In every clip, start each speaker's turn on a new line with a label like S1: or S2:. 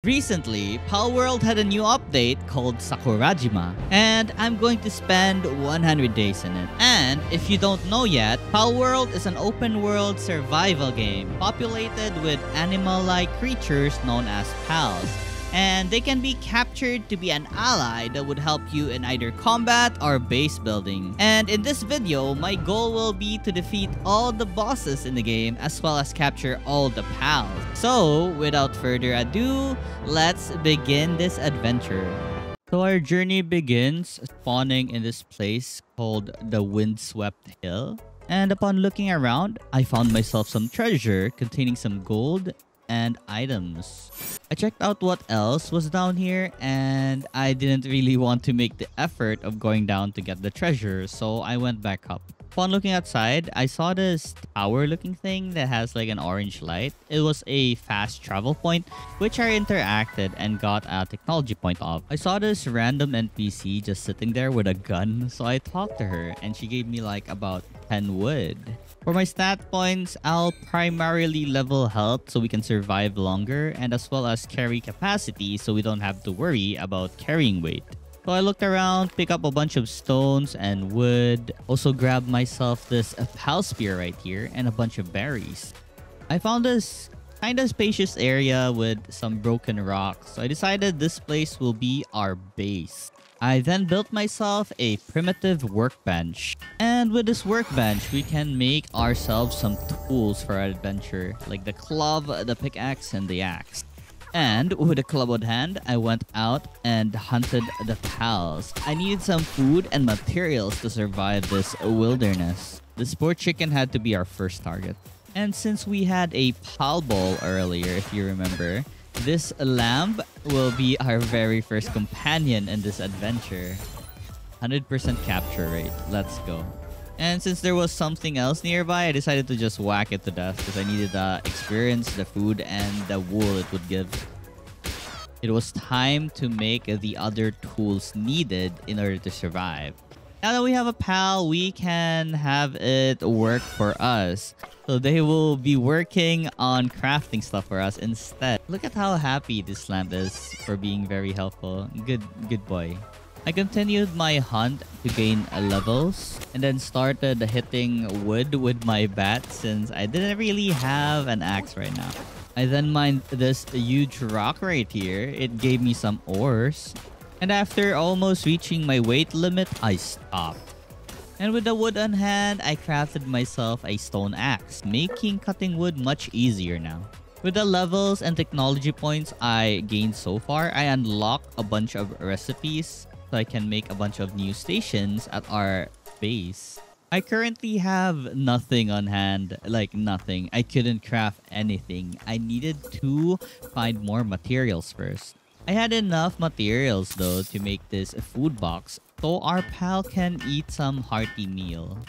S1: Recently, Palworld had a new update called Sakurajima, and I'm going to spend 100 days in it. And if you don't know yet, Palworld is an open-world survival game populated with animal-like creatures known as pals. And they can be captured to be an ally that would help you in either combat or base building. And in this video, my goal will be to defeat all the bosses in the game as well as capture all the pals. So, without further ado, let's begin this adventure. So our journey begins spawning in this place called the Windswept Hill. And upon looking around, I found myself some treasure containing some gold and items. I checked out what else was down here, and I didn't really want to make the effort of going down to get the treasure, so I went back up. Upon looking outside, I saw this tower looking thing that has like an orange light. It was a fast travel point, which I interacted and got a technology point of. I saw this random NPC just sitting there with a gun, so I talked to her and she gave me like about 10 wood. For my stat points, I'll primarily level health so we can survive longer, and as well as carry capacity so we don't have to worry about carrying weight. So I looked around, pick up a bunch of stones and wood. Also grabbed myself this pal spear right here and a bunch of berries. I found this kind of spacious area with some broken rocks, so I decided this place will be our base. I then built myself a primitive workbench. And with this workbench, we can make ourselves some tools for our adventure, like the club, the pickaxe, and the axe. And with a club on hand, I went out and hunted the pals. I needed some food and materials to survive this wilderness. The sport chicken had to be our first target. And since we had a pal ball earlier, if you remember, this lamb will be our very first companion in this adventure. 100% capture rate. Let's go. And since there was something else nearby, I decided to just whack it to death because I needed the experience, the food, and the wool it would give. It was time to make the other tools needed in order to survive. Now that we have a pal, we can have it work for us. So they will be working on crafting stuff for us instead. Look at how happy this lamp is for being very helpful. Good boy. I continued my hunt to gain levels and then started hitting wood with my bat since I didn't really have an axe right now. I then mined this huge rock right here. It gave me some ores. And after almost reaching my weight limit, I stopped. And with the wood on hand, I crafted myself a stone axe, making cutting wood much easier now. With the levels and technology points I gained so far, I unlocked a bunch of recipes so I can make a bunch of new stations at our base. I currently have nothing on hand, like nothing. I couldn't craft anything. I needed to find more materials first. I had enough materials though to make this food box so our pal can eat some hearty meal.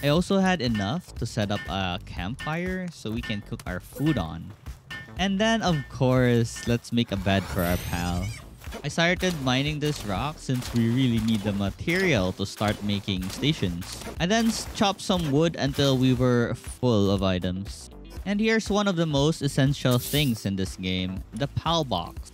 S1: I also had enough to set up a campfire so we can cook our food on. And then of course, let's make a bed for our pal. I started mining this rock since we really need the material to start making stations. I then chopped some wood until we were full of items. And here's one of the most essential things in this game, the pal box.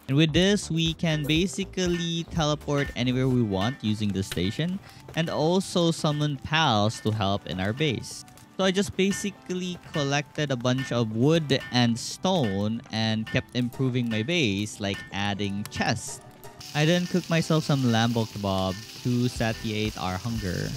S1: And with this, we can basically teleport anywhere we want using the station and also summon pals to help in our base. So I just basically collected a bunch of wood and stone and kept improving my base, like adding chests. I then cooked myself some lambo kebab to satiate our hunger.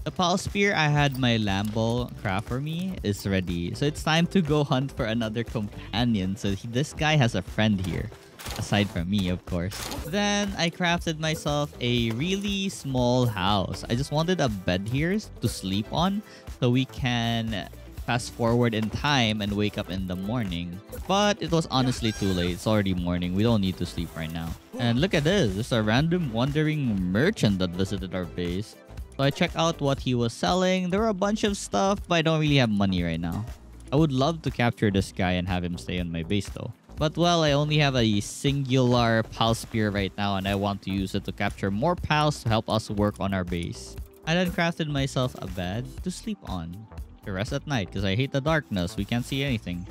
S1: The pal spear I had my lambo craft for me is ready. So it's time to go hunt for another companion. So this guy has a friend here. Aside from me, of course. Then I crafted myself a really small house. I just wanted a bed here to sleep on so we can fast forward in time and wake up in the morning. But it was honestly too late. It's already morning. We don't need to sleep right now. And look at this. There's a random wandering merchant that visited our base. So I checked out what he was selling. There were a bunch of stuff, but I don't really have money right now. I would love to capture this guy and have him stay on my base though. But well, I only have a singular pal spear right now and I want to use it to capture more pals to help us work on our base. I then crafted myself a bed to sleep on. To rest at night because I hate the darkness. We can't see anything.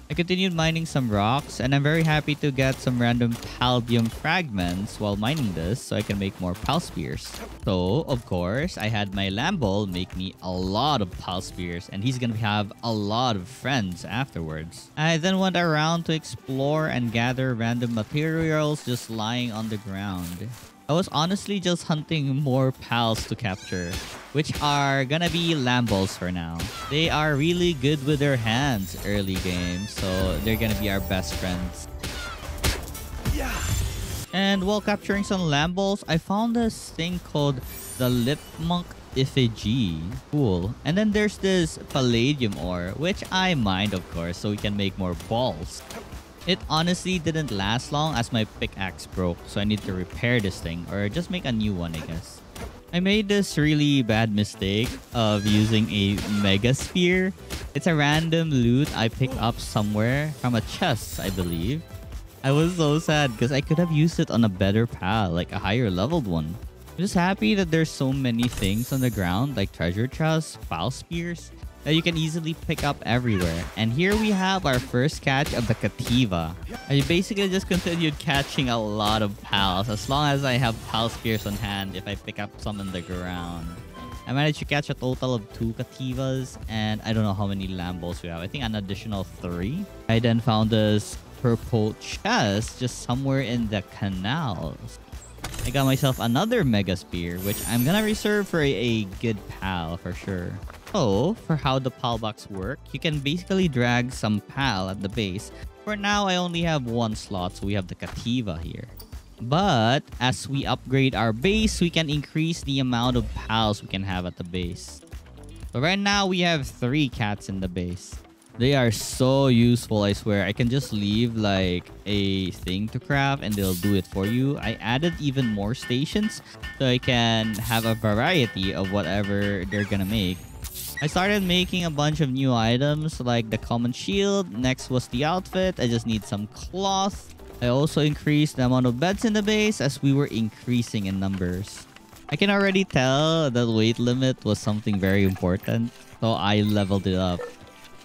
S1: I I continued mining some rocks, and I'm very happy to get some random paldium fragments while mining this so I can make more pal spears. So, of course, I had my Lambol make me a lot of pal spears, and he's gonna have a lot of friends afterwards. I then went around to explore and gather random materials just lying on the ground. I was honestly just hunting more pals to capture, which are gonna be Lambols for now. They are really good with their hands early game, so they're gonna be our best friends. And while capturing some Lambols, I found this thing called the Lipmunk effigy. Cool. And then there's this palladium ore, which I mined of course, so we can make more balls. It honestly didn't last long as my pickaxe broke, so I need to repair this thing or just make a new one, I guess. I made this really bad mistake of using a Mega Spear. It's a random loot I picked up somewhere from a chest, I believe. I was so sad because I could have used it on a better pal, like a higher leveled one. I'm just happy that there's so many things on the ground like treasure chests, pal spears, that you can easily pick up everywhere. And here we have our first catch of the Cativa. I basically just continued catching a lot of pals as long as I have pal spears on hand if I pick up some on the ground. I managed to catch a total of 2 Cativas, and I don't know how many Lambols we have. I think an additional 3. I then found this purple chest just somewhere in the canals. I got myself another Mega Spear, which I'm gonna reserve for a good pal for sure. So, for how the pal box work, you can basically drag some pal at the base. For now, I only have 1 slot, so we have the Cativa here. But, as we upgrade our base, we can increase the amount of pals we can have at the base. So right now, we have 3 cats in the base. They are so useful, I swear. I can just leave like a thing to craft and they'll do it for you. I added even more stations so I can have a variety of whatever they're gonna make. I started making a bunch of new items like the common shield. Next was the outfit. I just need some cloth. I also increased the amount of beds in the base as we were increasing in numbers. I can already tell that weight limit was something very important, so I leveled it up.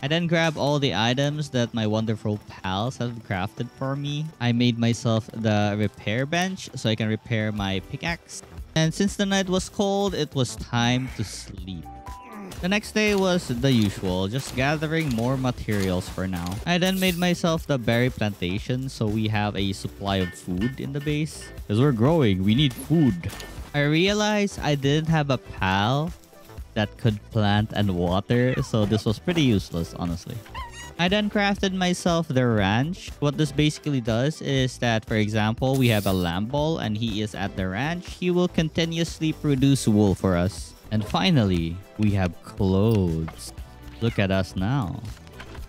S1: I then grabbed all the items that my wonderful pals have crafted for me. I made myself the repair bench so I can repair my pickaxe. And since the night was cold, it was time to sleep. The next day was the usual, just gathering more materials for now. I then made myself the berry plantation so we have a supply of food in the base. Because we're growing, we need food. I realized I didn't have a pal that could plant and water, so this was pretty useless, honestly. I then crafted myself the ranch. What this basically does is that, for example, we have a Lambol and he is at the ranch. He will continuously produce wool for us. And finally, we have clothes. Look at us now.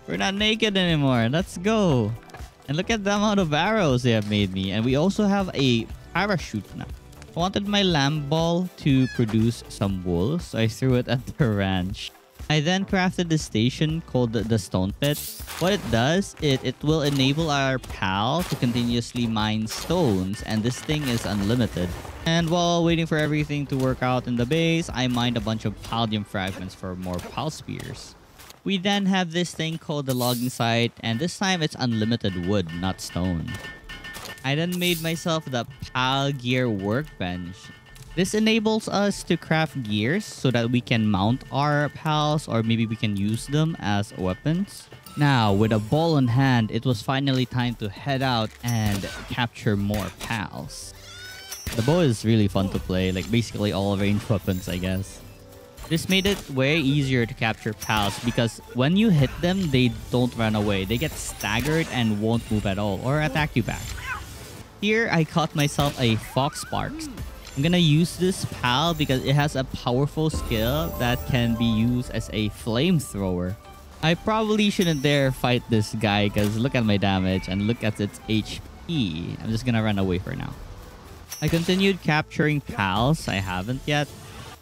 S1: We're not naked anymore. Let's go. And look at the amount of arrows they have made me. And we also have a parachute now. I wanted my Lambol to produce some wool, so I threw it at the ranch. I then crafted this station called the Stone Pit. What it does, it will enable our pal to continuously mine stones, and this thing is unlimited. And while waiting for everything to work out in the base, I mined a bunch of paldium fragments for more pal spears. We then have this thing called the logging site, and this time it's unlimited wood, not stone. I then made myself the Pal Gear Workbench. This enables us to craft gears so that we can mount our pals or maybe we can use them as weapons. Now, with a ball in hand, it was finally time to head out and capture more pals. The bow is really fun to play, like basically all ranged weapons, I guess. This made it way easier to capture pals because when you hit them, they don't run away. They get staggered and won't move at all or attack you back. Here, I caught myself a Fox Sparks. I'm gonna use this pal because it has a powerful skill that can be used as a flamethrower. I probably shouldn't dare fight this guy because look at my damage and look at its HP. I'm just gonna run away for now. I continued capturing pals. I haven't yet.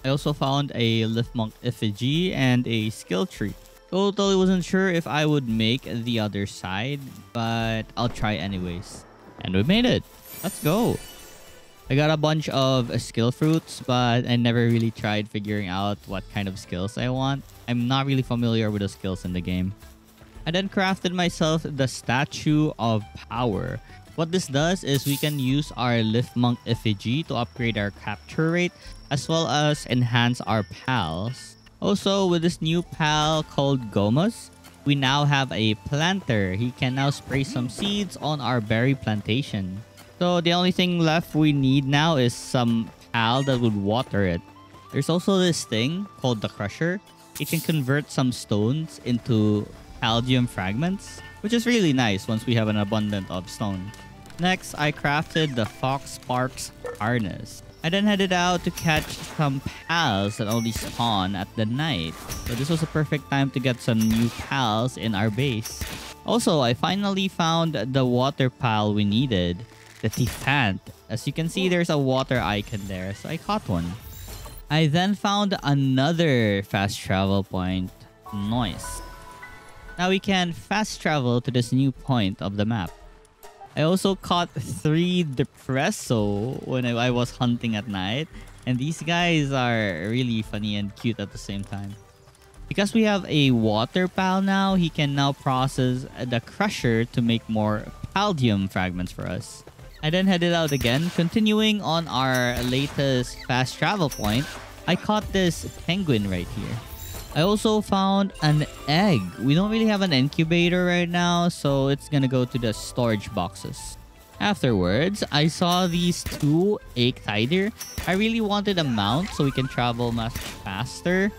S1: I also found a Lipmunk effigy and a skill tree. Totally wasn't sure if I would make the other side, but I'll try anyways. And we made it. Let's go. I got a bunch of skill fruits, but I never really tried figuring out what kind of skills I want. I'm not really familiar with the skills in the game. I then crafted myself the Statue of Power. What this does is we can use our Lifmunk effigy to upgrade our capture rate as well as enhance our pals. Also, with this new pal called Gomas, we now have a planter. He can now spray some seeds on our berry plantation. So the only thing left we need now is some pal that would water it. There's also this thing called the Crusher. It can convert some stones into Paldium fragments, which is really nice once we have an abundance of stone. Next, I crafted the Fox Sparks harness. I then headed out to catch some pals that only spawn at the night. So this was a perfect time to get some new pals in our base. Also, I finally found the water pal we needed, the Tiefant. As you can see, there's a water icon there, so I caught one. I then found another fast travel point, Noise. Now we can fast travel to this new point of the map. I also caught 3 Depresso when I was hunting at night. And these guys are really funny and cute at the same time. Because we have a water pal now, he can now process the Crusher to make more Paldium fragments for us. I then headed out again, continuing on our latest fast travel point. I caught this penguin right here. I also found an egg. We don't really have an incubator right now, so it's gonna go to the storage boxes. Afterwards, I saw these 2 Ache-Tider. I really wanted a mount so we can travel much faster.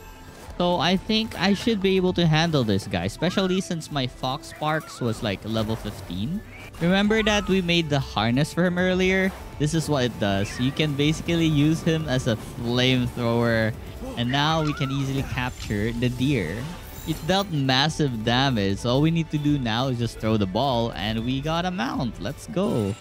S1: So I think I should be able to handle this guy, especially since my Fox Sparks was like level 15. Remember that we made the harness for him earlier? This is what it does. You can basically use him as a flamethrower. And now we can easily capture the deer. It dealt massive damage. So all we need to do now is just throw the ball and we got a mount. Let's go.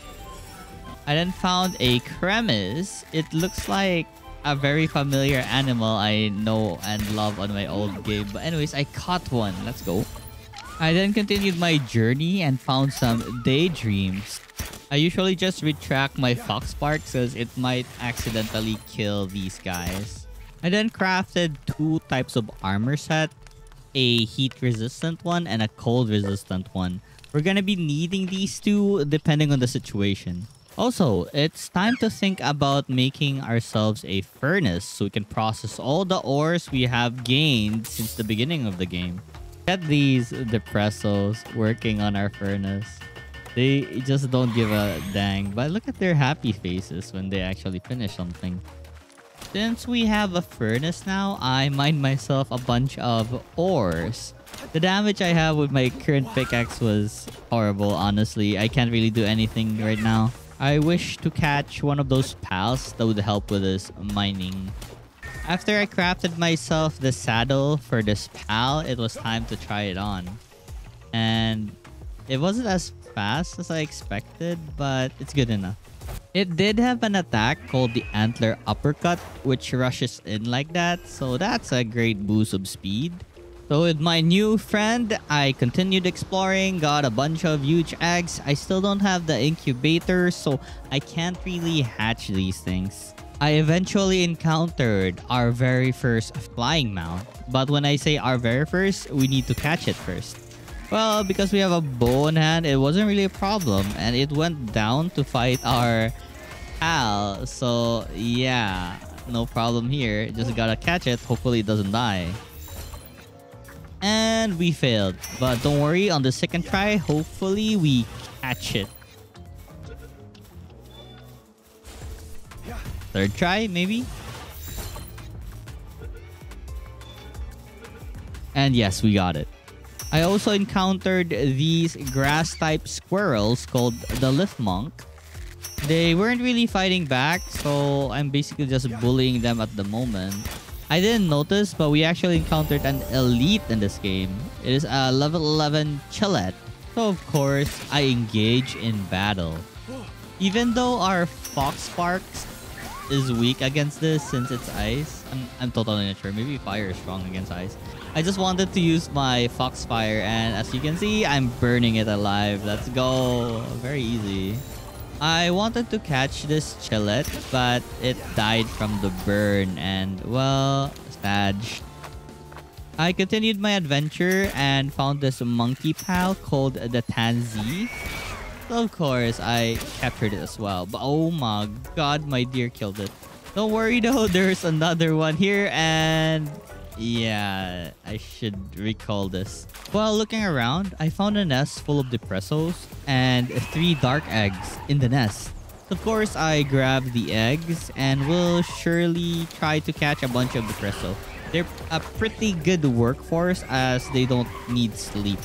S1: I then found a Cremis. It looks like a very familiar animal I know and love on my old game. But anyways, I caught one. Let's go. I then continued my journey and found some Daydreams. I usually just retract my Fox Sparks because it might accidentally kill these guys. I then crafted 2 types of armor set, a heat resistant one and a cold resistant one. We're gonna be needing these 2 depending on the situation. Also, it's time to think about making ourselves a furnace so we can process all the ores we have gained since the beginning of the game. Get these Depressos working on our furnace. They just don't give a dang, but look at their happy faces when they actually finish something. Since we have a furnace now, I mined myself a bunch of ores. The damage I have with my current pickaxe was horrible, honestly. I can't really do anything right now. I wish to catch one of those pals that would help with this mining. After I crafted myself the saddle for this pal, it was time to try it on. And it wasn't as fast as I expected, but it's good enough. It did have an attack called the Antler Uppercut, which rushes in like that, so that's a great boost of speed. So with my new friend, I continued exploring, got a bunch of huge eggs. I still don't have the incubator, so I can't really hatch these things. I eventually encountered our very first flying mount. But when I say our very first, we need to catch it first. Well, because we have a bow in hand, it wasn't really a problem. And it went down to fight our pal. So, yeah, no problem here. Just gotta catch it. Hopefully it doesn't die. And we failed. But don't worry, on the second try, hopefully we catch it. Third try, maybe? And yes, we got it. I also encountered these grass-type squirrels called the Lifmunk. They weren't really fighting back, so I'm basically just bullying them at the moment. I didn't notice, but we actually encountered an elite in this game. It is a level 11 Chillet. So of course, I engage in battle. Even though our Fox Sparks is weak against this since it's ice, I'm totally not sure. Maybe fire is strong against ice. I just wanted to use my Foxfire, and as you can see, I'm burning it alive. Let's go. Very easy. I wanted to catch this Chillet, but it died from the burn, and well, sad. I continued my adventure and found this monkey pal called the Tanzi. Of course, I captured it as well. But oh my god, my deer killed it. Don't worry though, there's another one here and... yeah, I should recall this. While looking around, I found a nest full of Depressos and 3 dark eggs in the nest. Of course, I grabbed the eggs and will surely try to catch a bunch of Depresso. They're a pretty good workforce as they don't need sleep.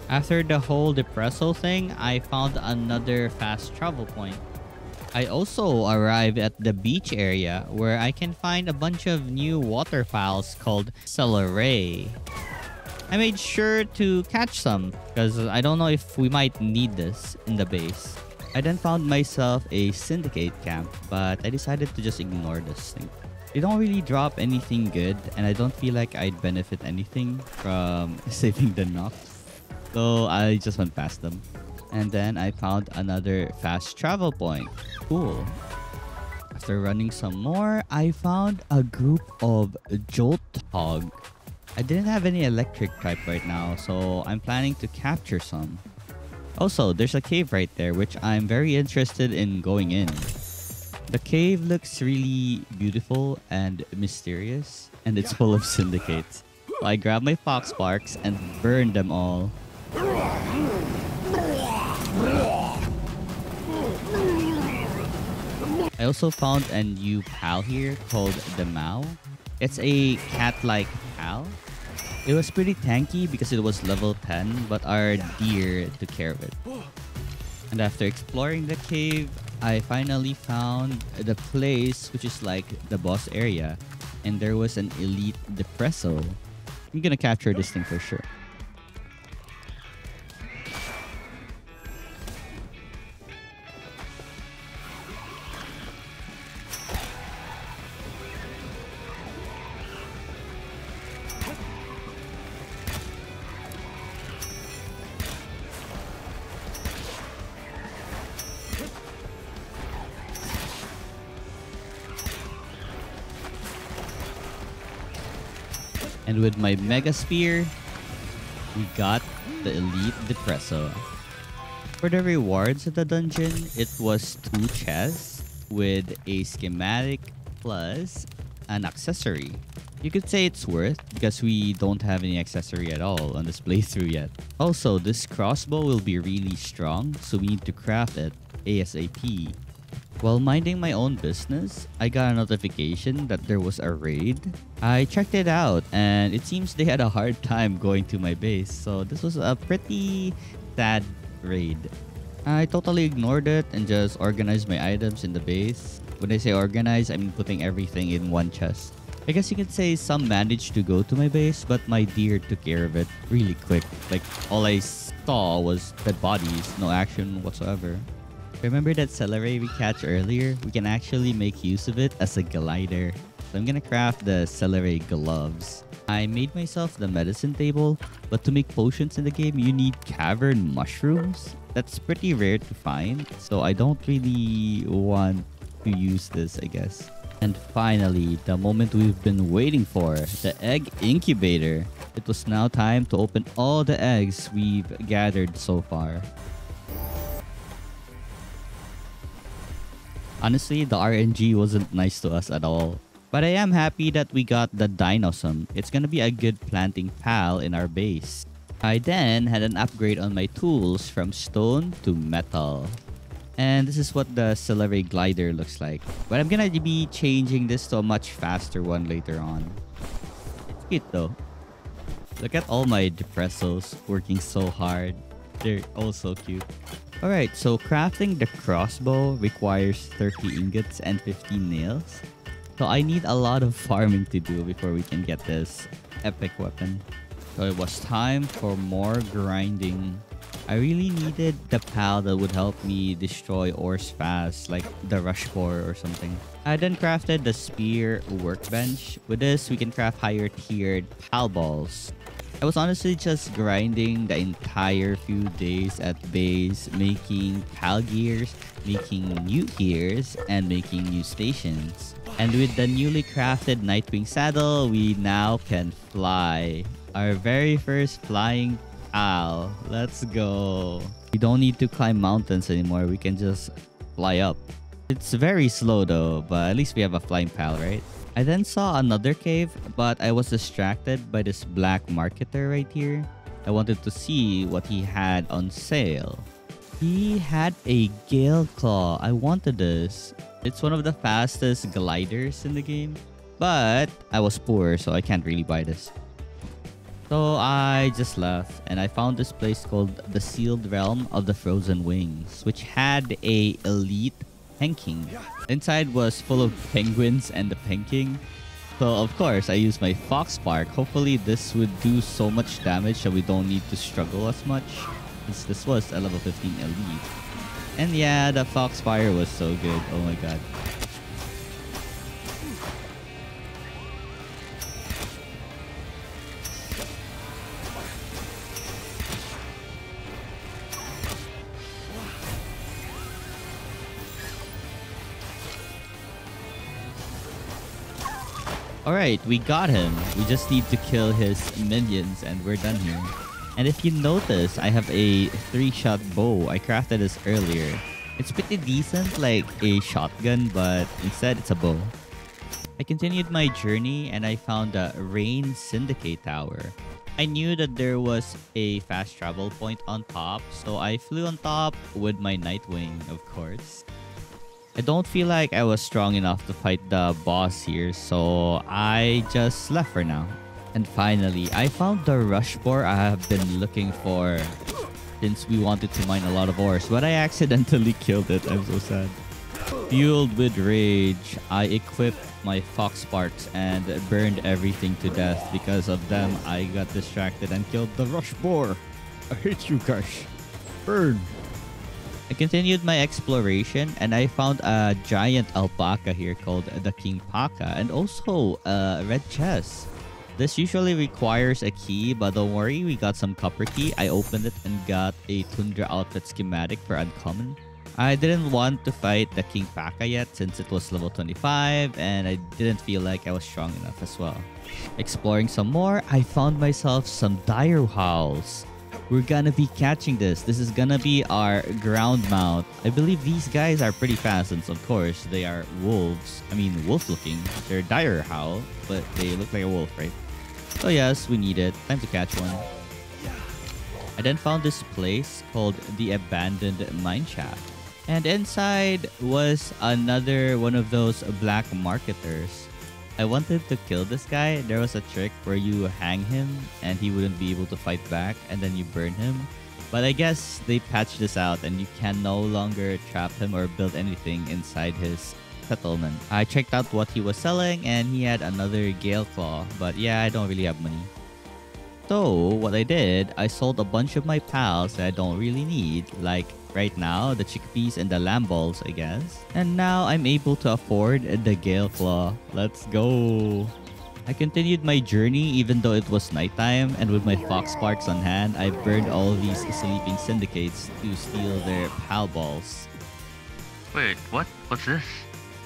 S1: After the whole Depresso thing, I found another fast travel point. I also arrived at the beach area where I can find a bunch of new waterfowls called Celeray. I made sure to catch some because I don't know if we might need this in the base. I then found myself a syndicate camp, but I decided to just ignore this thing. They don't really drop anything good and I don't feel like I'd benefit anything from saving the Nox. So I just went past them. And then I found another fast travel point. Cool. After running some more, I found a group of Jolthog. I didn't have any electric type right now, so I'm planning to capture some. Also, there's a cave right there, which I'm very interested in going in. The cave looks really beautiful and mysterious, and it's full of syndicates. So I grabbed my fox sparks and burned them all. I also found a new pal here called the Mao. It's a cat-like pal. It was pretty tanky because it was level 10, but our deer took care of it. And after exploring the cave, I finally found the place which is like the boss area. And there was an elite Depresso. I'm gonna capture this thing for sure. And with my Mega Spear, we got the Elite Depresso. For the rewards of the dungeon, it was 2 chests with a schematic plus an accessory. You could say it's worth because we don't have any accessory at all on this playthrough yet. Also, this crossbow will be really strong, so we need to craft it ASAP. While minding my own business, I got a notification that there was a raid. I checked it out and it seems they had a hard time going to my base, so this was a pretty sad raid. I totally ignored it and just organized my items in the base. When I say organize, I mean putting everything in one chest. I guess you could say some managed to go to my base, but my deer took care of it really quick. Like, all I saw was dead bodies, no action whatsoever. Remember that Celeray we catch earlier? We can actually make use of it as a glider. So I'm gonna craft the Celeray gloves. I made myself the medicine table, but to make potions in the game, you need cavern mushrooms. That's pretty rare to find, so I don't really want to use this, I guess. And finally, the moment we've been waiting for, the egg incubator. It was now time to open all the eggs we've gathered so far. Honestly, the RNG wasn't nice to us at all. But I am happy that we got the Dinosum. It's gonna be a good planting pal in our base. I then had an upgrade on my tools from stone to metal. And this is what the Celeray glider looks like. But I'm gonna be changing this to a much faster one later on. It's cute though. Look at all my Depressos working so hard. They're all so cute. Alright, so crafting the crossbow requires 30 ingots and 15 nails. So I need a lot of farming to do before we can get this epic weapon. So it was time for more grinding. I really needed the pal that would help me destroy ores fast, like the rush core or something. I then crafted the spear workbench. With this, we can craft higher tiered pal balls. I was honestly just grinding the entire few days at base, making pal gears, making new gears, and making new stations. And with the newly crafted Nightwing saddle, we now can fly. Our very first flying pal. Let's go. We don't need to climb mountains anymore. We can just fly up. It's very slow though, but at least we have a flying pal, right? I then saw another cave, but I was distracted by this black marketer right here. I wanted to see what he had on sale. He had a Gale Claw. I wanted this. It's one of the fastest gliders in the game, but I was poor, so I can't really buy this. So I just left and I found this place called the Sealed Realm of the Frozen Wings, which had a elite Penking. Inside was full of penguins and the Penking. So of course I used my Fox Spark. Hopefully this would do so much damage that we don't need to struggle as much, since this was a level 15 elite. And yeah, the Foxfire was so good. Oh my god. Alright, we got him. We just need to kill his minions and we're done here. And if you notice, I have a 3-shot bow. I crafted this earlier. It's pretty decent, like a shotgun, but instead it's a bow. I continued my journey and I found the Rain Syndicate Tower. I knew that there was a fast travel point on top, so I flew on top with my Nightwing, of course. I don't feel like I was strong enough to fight the boss here, so I just left for now. And finally, I found the rush boar I have been looking for since we wanted to mine a lot of ores, but I accidentally killed it. I'm so sad. Fueled with rage, I equipped my Fox Sparks and burned everything to death. Because of them, I got distracted and killed the rush boar. I hate you guys. Burn. I continued my exploration and I found a giant alpaca here called the King Paka, and also a red chest. This usually requires a key, but don't worry, we got some copper key. I opened it and got a Tundra outfit schematic for uncommon. I didn't want to fight the King Paka yet since it was level 25 and I didn't feel like I was strong enough as well. Exploring some more, I found myself some dire howls. We're gonna be catching this. This is gonna be our ground mount. I believe these guys are pretty fast, and of course they are wolves. I mean wolf looking. They're dire howl, but they look like a wolf, right? So yes, we need it. Time to catch one. I then found this place called the Abandoned Mineshaft. And inside was another one of those black marketers. I wanted to kill this guy. There was a trick where you hang him and he wouldn't be able to fight back, and then you burn him. But I guess they patched this out and you can no longer trap him or build anything inside his settlement. I checked out what he was selling and he had another Gale Claw, but yeah, I don't really have money. So what I did, I sold a bunch of my pals that I don't really need, like right now the chickpeas and the lamb balls, I guess. And now I'm able to afford the Gale Claw. Let's go. I continued my journey even though it was nighttime, and with my Fox Sparks on hand, I burned all these sleeping syndicates to steal their pal balls.
S2: Wait, what? What's this?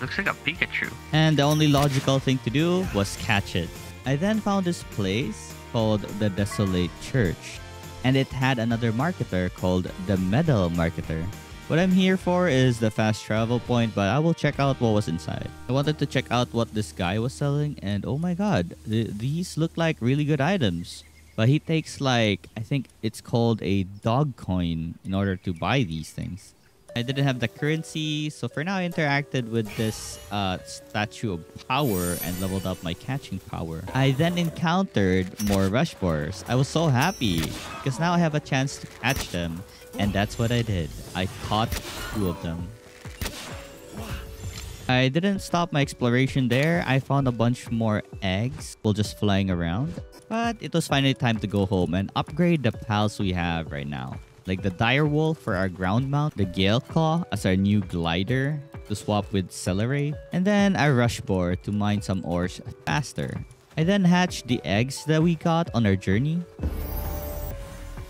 S2: Looks like a Pikachu.
S1: And the only logical thing to do was catch it. I then found this place called the Desolate Church, and it had another marketer called the Medal Marketer. What I'm here for is the fast travel point, but I will check out what was inside. I wanted to check out what this guy was selling, and oh my god, these look like really good items. But he takes like, I think it's called a dog coin in order to buy these things. I didn't have the currency, so for now I interacted with this statue of power and leveled up my catching power. I then encountered more rush boars. I was so happy because now I have a chance to catch them, and that's what I did. I caught 2 of them. I didn't stop my exploration there. I found a bunch more eggs while just flying around, but it was finally time to go home and upgrade the pals we have right now. Like the Dire Wolf for our ground mount, the Gale Claw as our new glider to swap with Celeray, and then our Rush Boar to mine some ores faster. I then hatched the eggs that we got on our journey.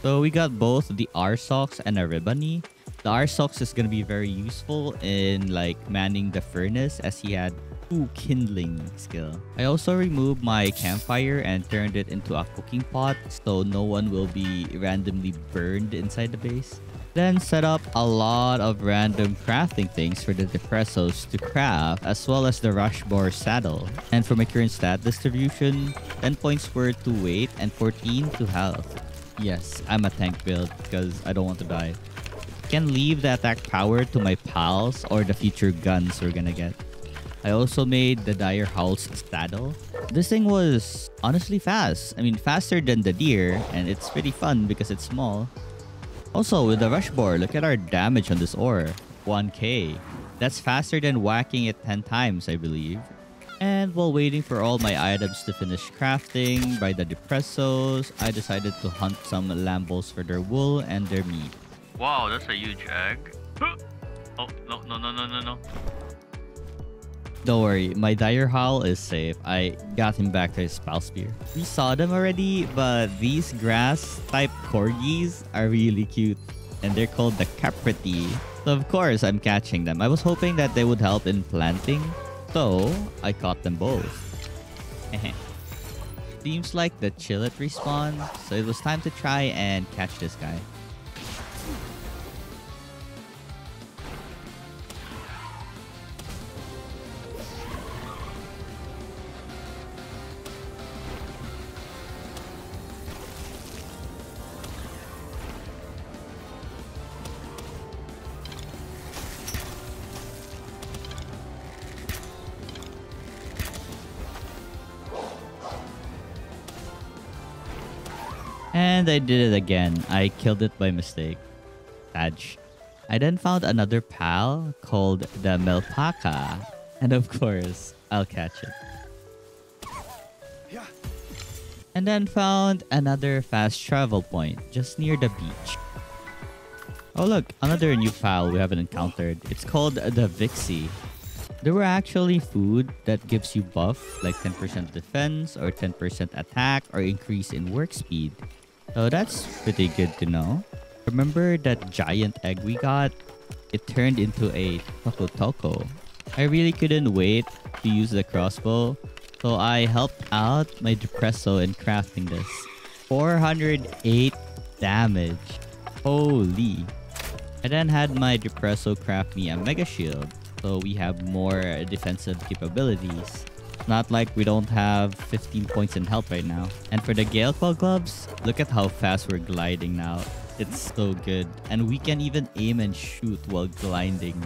S1: So we got both the Arsox and a Ribani. The Arsox is going to be very useful in like manning the furnace, as he had Ooh, kindling skill. I also removed my campfire and turned it into a cooking pot so no one will be randomly burned inside the base. Then set up a lot of random crafting things for the Depressos to craft, as well as the Rushmore saddle. And for my current stat distribution, 10 points were to weight and 14 to health. Yes, I'm a tank build because I don't want to die. Can leave the attack power to my pals or the future guns we're gonna get. I also made the Dire Howl's saddle. This thing was honestly fast. I mean, faster than the deer, and it's pretty fun because it's small. Also, with the Rushmore, look at our damage on this ore. 1k. That's faster than whacking it 10 times, I believe. And while waiting for all my items to finish crafting by the Depressos, I decided to hunt some Lambos for their wool and their meat.
S2: Wow, that's a huge egg. Oh, no, no, no, no, no, no.
S1: Don't worry, my Dire Howl is safe. I got him back to his spell spear. We saw them already, but these grass-type corgis are really cute. And they're called the Capriti. So of course, I'm catching them. I was hoping that they would help in planting. So, I caught them both. Seems like the Chillet respawned, so it was time to try and catch this guy. And I did it again. I killed it by mistake. Sadge. I then found another pal called the Melpaka. And of course, I'll catch it. And then found another fast travel point just near the beach. Oh look, another new pal we haven't encountered. It's called the Vixie. There were actually food that gives you buff like 10% defense or 10% attack or increase in work speed. So that's pretty good to know. Remember that giant egg we got? It turned into a Toko Toko. I really couldn't wait to use the crossbow, so I helped out my Depresso in crafting this. 408 damage. Holy. I then had my Depresso craft me a Mega Shield, so we have more defensive capabilities. Not like we don't have 15 points in health right now. And for the Gale Claw gloves, look at how fast we're gliding now. It's so good. And we can even aim and shoot while gliding.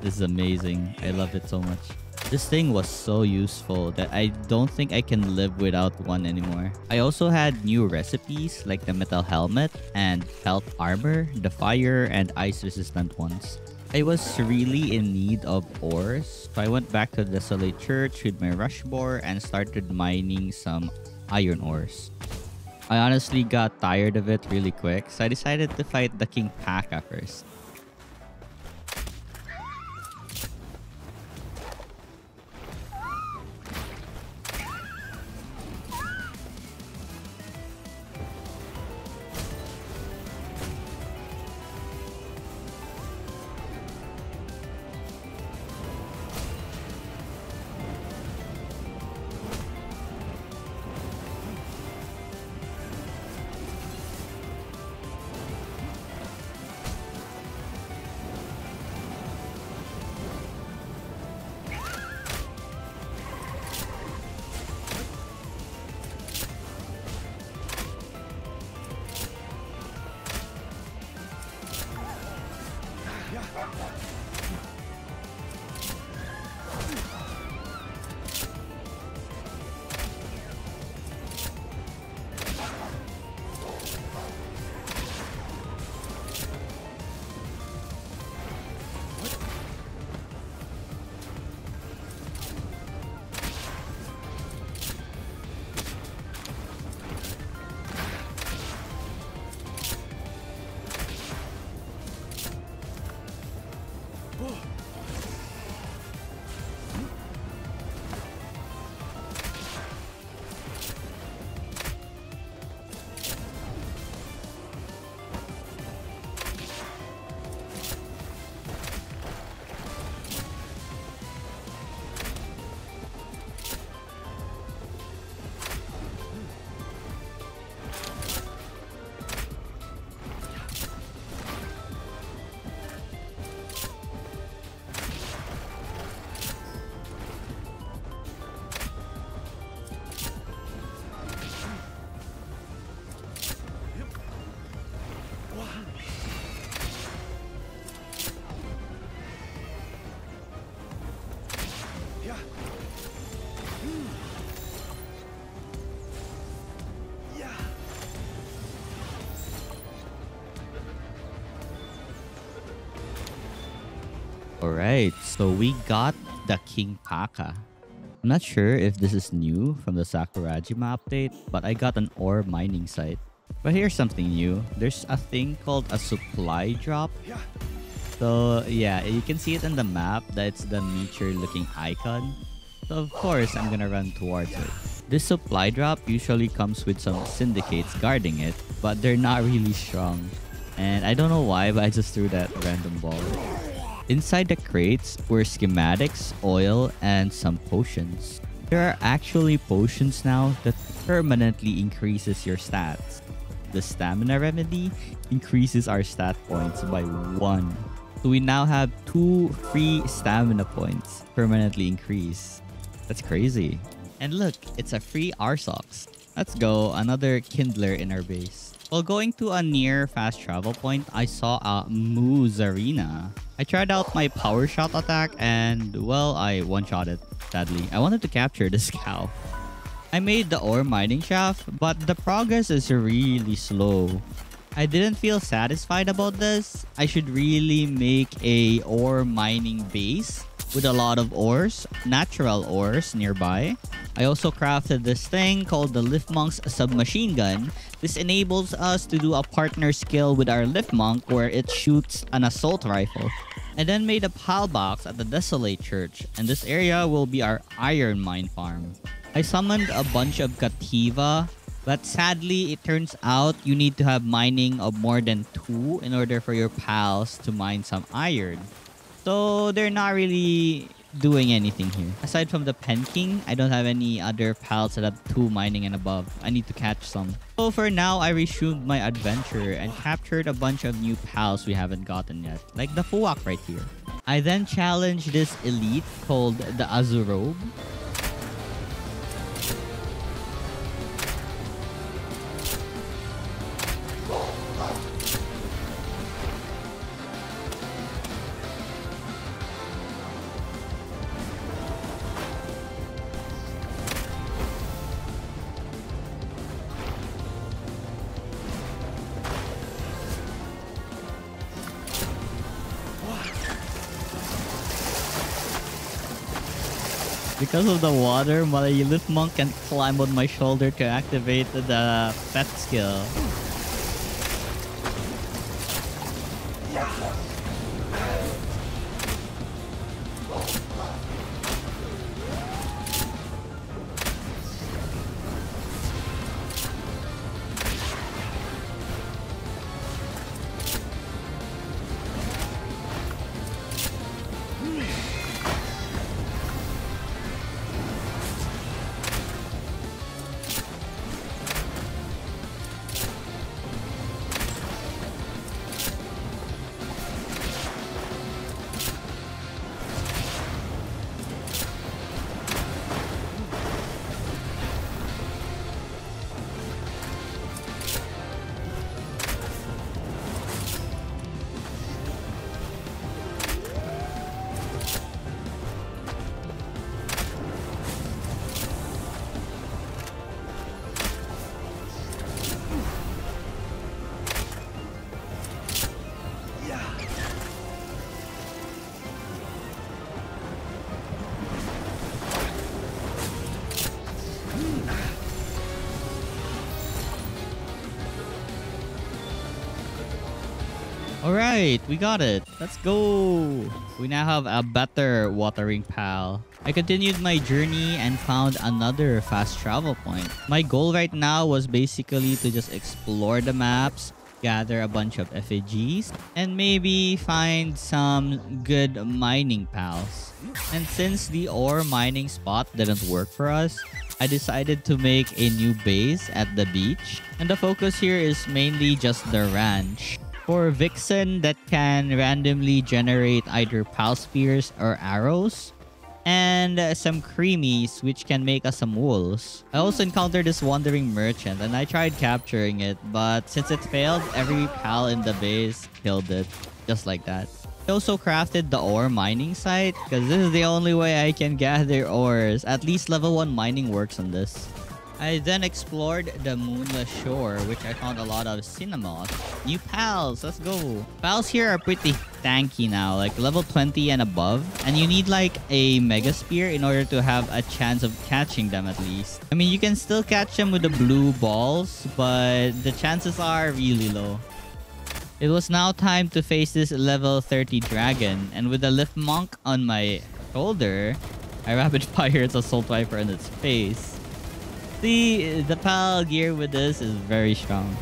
S1: This is amazing. I love it so much. This thing was so useful that I don't think I can live without one anymore. I also had new recipes like the metal helmet and felt armor, the fire and ice resistant ones. I was really in need of ores, so I went back to the Desolate Church with my Rushmore and started mining some iron ores. I honestly got tired of it really quick, so I decided to fight the King Paka first. Alright, so we got the King Paka. I'm not sure if this is new from the Sakurajima update, but I got an ore mining site. But here's something new. There's a thing called a supply drop. So yeah, you can see it in the map. That's the meteor looking icon. So of course, I'm gonna run towards it. This supply drop usually comes with some syndicates guarding it, but they're not really strong. And I don't know why, but I just threw that random ball. Inside the crates were schematics, oil, and some potions. There are actually potions now that permanently increases your stats. The stamina remedy increases our stat points by 1. So we now have 2 free stamina points permanently increased. That's crazy. And look, it's a free Arsox. Let's go, another Kindler in our base. While going to a near fast travel point, I saw a Moozarina. I tried out my power shot attack and, well, I one-shot it, sadly. I wanted to capture this cow. I made the ore mining shaft, but the progress is really slow. I didn't feel satisfied about this. I should really make a ore mining base with a lot of ores, natural ores nearby. I also crafted this thing called the Liftmonk's submachine gun. This enables us to do a partner skill with our Liftmonk where it shoots an assault rifle. I then made a pal box at the Desolate Church, and this area will be our iron mine farm. I summoned a bunch of Kativa, but sadly it turns out you need to have mining of more than 2 in order for your pals to mine some iron. So they're not really doing anything here. Aside from the Pen King, I don't have any other pals that have 2 mining and above. I need to catch some. So for now, I resumed my adventure and captured a bunch of new pals we haven't gotten yet. Like the Fuwak right here. I then challenged this elite called the Azurobe. Because of the water, my Liftmonk can climb on my shoulder to activate the pet skill. Alright, we got it. Let's go. We now have a better watering pal. I continued my journey and found another fast travel point. My goal right now was basically to just explore the maps, gather a bunch of effigies, and maybe find some good mining pals. And since the ore mining spot didn't work for us, I decided to make a new base at the beach. And the focus here is mainly just the ranch. For Vixen that can randomly generate either pal spears or arrows, and some creamies which can make us some wools. I also encountered this wandering merchant and I tried capturing it, but since it failed, every pal in the base killed it, just like that. I also crafted the ore mining site because this is the only way I can gather ores. At least level 1 mining works on this. I then explored the Moonless Shore, which I found a lot of Cinnamoth. New pals, let's go. Pals here are pretty tanky now, like level 20 and above. And you need like a Mega Spear in order to have a chance of catching them at least. I mean, you can still catch them with the blue balls, but the chances are really low. It was now time to face this level 30 dragon, and with the Lift Monk on my shoulder, I rapid fire its Assault Viper in its face. See, the PAL gear with this is very strong.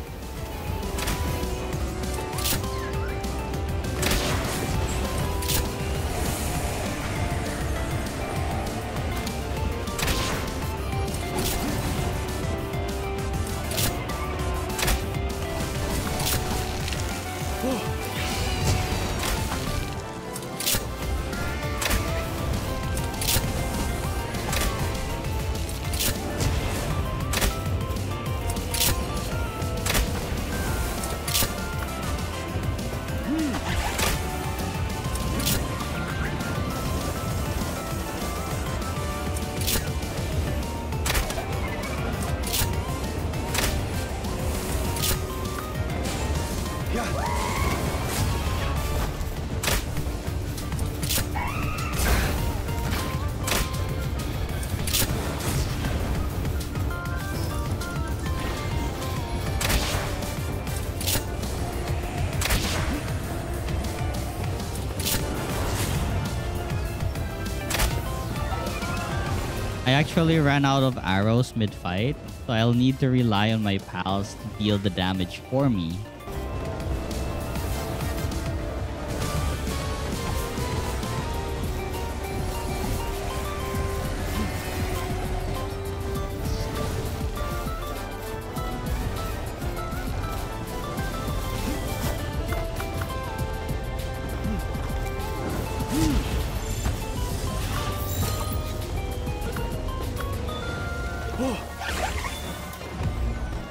S1: I actually ran out of arrows mid-fight, so I'll need to rely on my pals to deal the damage for me.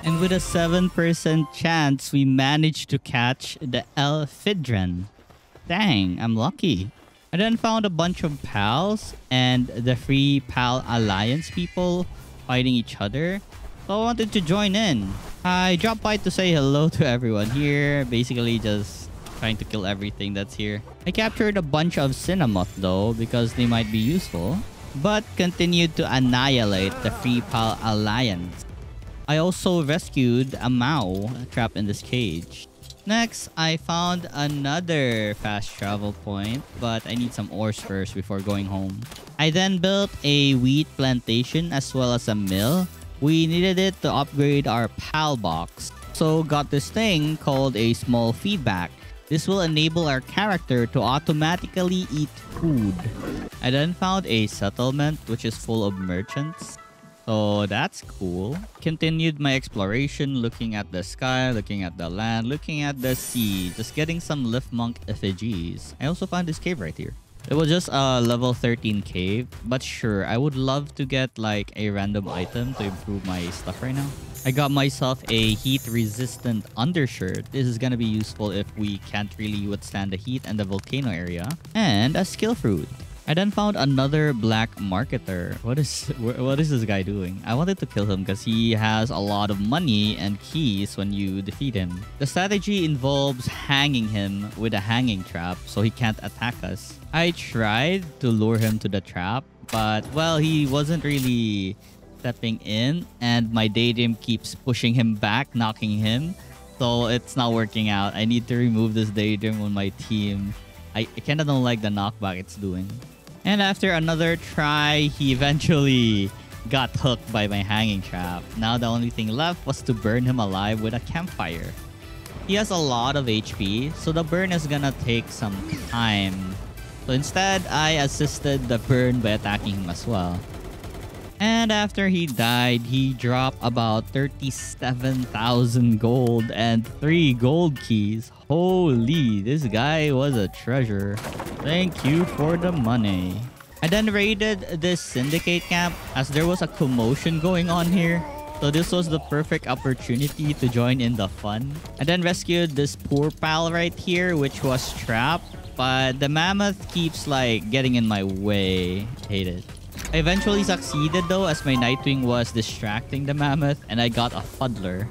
S1: And with a 7% chance, we managed to catch the Elfidren. Dang, I'm lucky. I then found a bunch of pals and the Free Pal Alliance people fighting each other. So I wanted to join in. I dropped by to say hello to everyone here. Basically just trying to kill everything that's here. I captured a bunch of Cinnamoth though because they might be useful. But continued to annihilate the Free Pal Alliance. I also rescued a Mao trapped in this cage. Next, I found another fast travel point, but I need some ores first before going home. I then built a wheat plantation as well as a mill. We needed it to upgrade our PAL box, so got this thing called a small feedback. This will enable our character to automatically eat food. I then found a settlement which is full of merchants. So that's cool. Continued my exploration, looking at the sky, looking at the land, looking at the sea, just getting some Lift Monk effigies. I also found this cave right here. It was just a level 13 cave, but sure, I would love to get like a random item to improve my stuff right now. I got myself a heat-resistant undershirt. This is gonna be useful if we can't really withstand the heat and the volcano area. And a skill fruit. I then found another black marketer. What is this guy doing? I wanted to kill him because he has a lot of money and keys when you defeat him. The strategy involves hanging him with a hanging trap so he can't attack us. I tried to lure him to the trap, but well, he wasn't really stepping in and my daydream keeps pushing him back, knocking him. So it's not working out. I need to remove this daydream on my team. I kinda don't like the knockback it's doing. And after another try, he eventually got hooked by my hanging trap. Now the only thing left was to burn him alive with a campfire. He has a lot of HP, so the burn is gonna take some time. So instead, I assisted the burn by attacking him as well. And after he died, he dropped about 37,000 gold and 3 gold keys. Holy, this guy was a treasure. Thank you for the money. I then raided this syndicate camp as there was a commotion going on here. So this was the perfect opportunity to join in the fun. I then rescued this poor pal right here, which was trapped. But the mammoth keeps like getting in my way. Hate it. I eventually succeeded though, as my Nightwing was distracting the mammoth, and I got a Fuddler.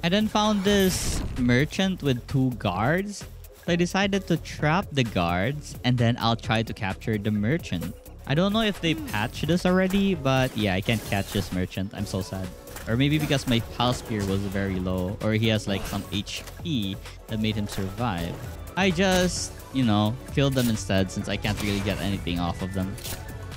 S1: I then found this merchant with 2 guards. So I decided to trap the guards, and then I'll try to capture the merchant. I don't know if they patched this already, but yeah, I can't catch this merchant. I'm so sad. Or maybe because my Pal Spear was very low, or he has like some HP that made him survive. I just, you know, killed them instead since I can't really get anything off of them.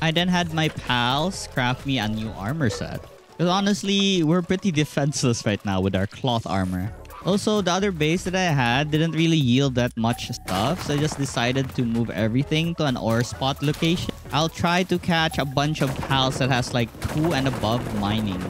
S1: I then had my pals craft me a new armor set. Because honestly, we're pretty defenseless right now with our cloth armor. Also, the other base that I had didn't really yield that much stuff, so I just decided to move everything to an ore spot location. I'll try to catch a bunch of pals that has like 2 and above mining.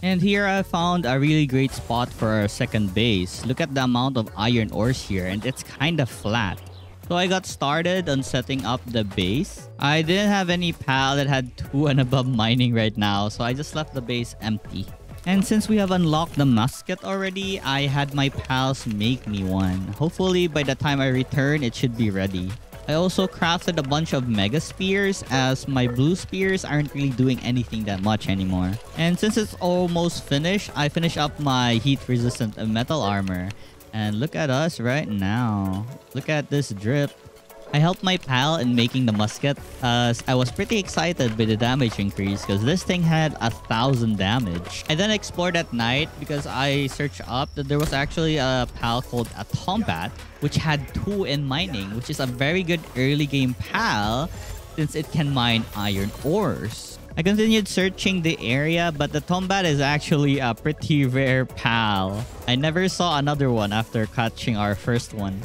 S1: And here I found a really great spot for our second base. Look at the amount of iron ores here, and it's kind of flat. So I got started on setting up the base. I didn't have any pal that had 2 and above mining right now, so I just left the base empty. And since we have unlocked the musket already, I had my pals make me one. Hopefully by the time I return, it should be ready. I also crafted a bunch of mega spears, as my blue spears aren't really doing anything that much anymore. And since it's almost finished, I finished up my heat resistant metal armor. And look at us right now. Look at this drip. I helped my pal in making the musket, as I was pretty excited by the damage increase because this thing had 1,000 damage. I then explored at night because I searched up that there was actually a pal called a Tombat, which had 2 in mining, which is a very good early game pal since it can mine iron ores. I continued searching the area, but the Tombat is actually a pretty rare pal. I never saw another one after catching our first one.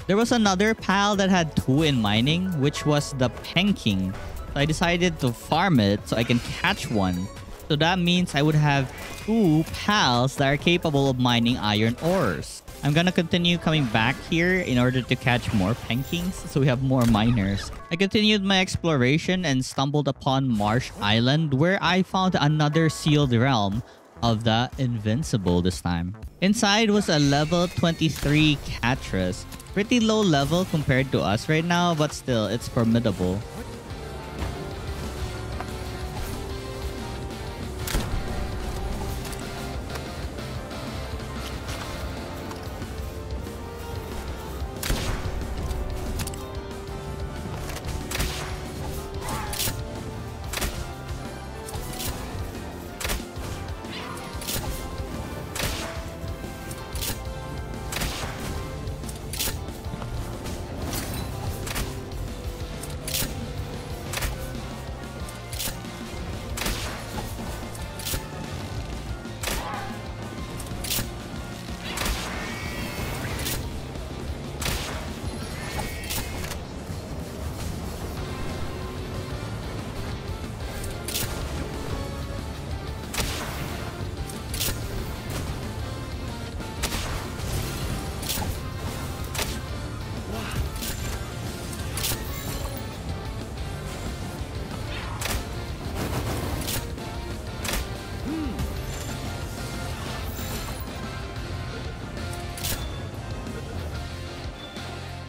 S1: There was another pal that had 2 in mining, which was the Penking. So I decided to farm it so I can catch one. So that means I would have 2 pals that are capable of mining iron ores. I'm gonna continue coming back here in order to catch more Penkings so we have more miners. I continued my exploration and stumbled upon Marsh Island, where I found another sealed realm of the Invincible this time. Inside was a level 23 Catras. Pretty low level compared to us right now, but still, it's formidable.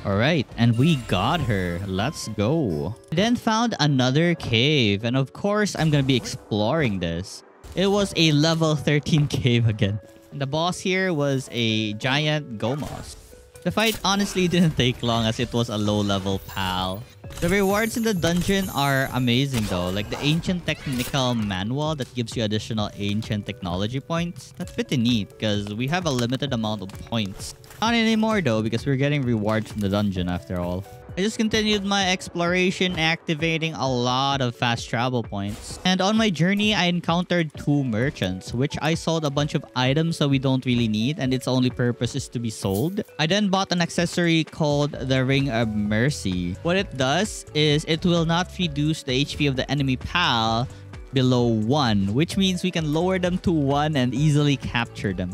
S1: Alright, and we got her. Let's go. I then found another cave, and of course, I'm gonna be exploring this. It was a level 13 cave again. And the boss here was a giant Gomos. The fight honestly didn't take long as it was a low-level pal. The rewards in the dungeon are amazing though, like the Ancient Technical Manual that gives you additional ancient technology points. That's pretty neat because we have a limited amount of points. Not anymore though because we're getting rewards from the dungeon after all. I just continued my exploration, activating a lot of fast travel points. And on my journey, I encountered 2 merchants, which I sold a bunch of items that we don't really need and its only purpose is to be sold. I then bought an accessory called the Ring of Mercy. What it does is it will not reduce the HP of the enemy pal below 1, which means we can lower them to 1 and easily capture them.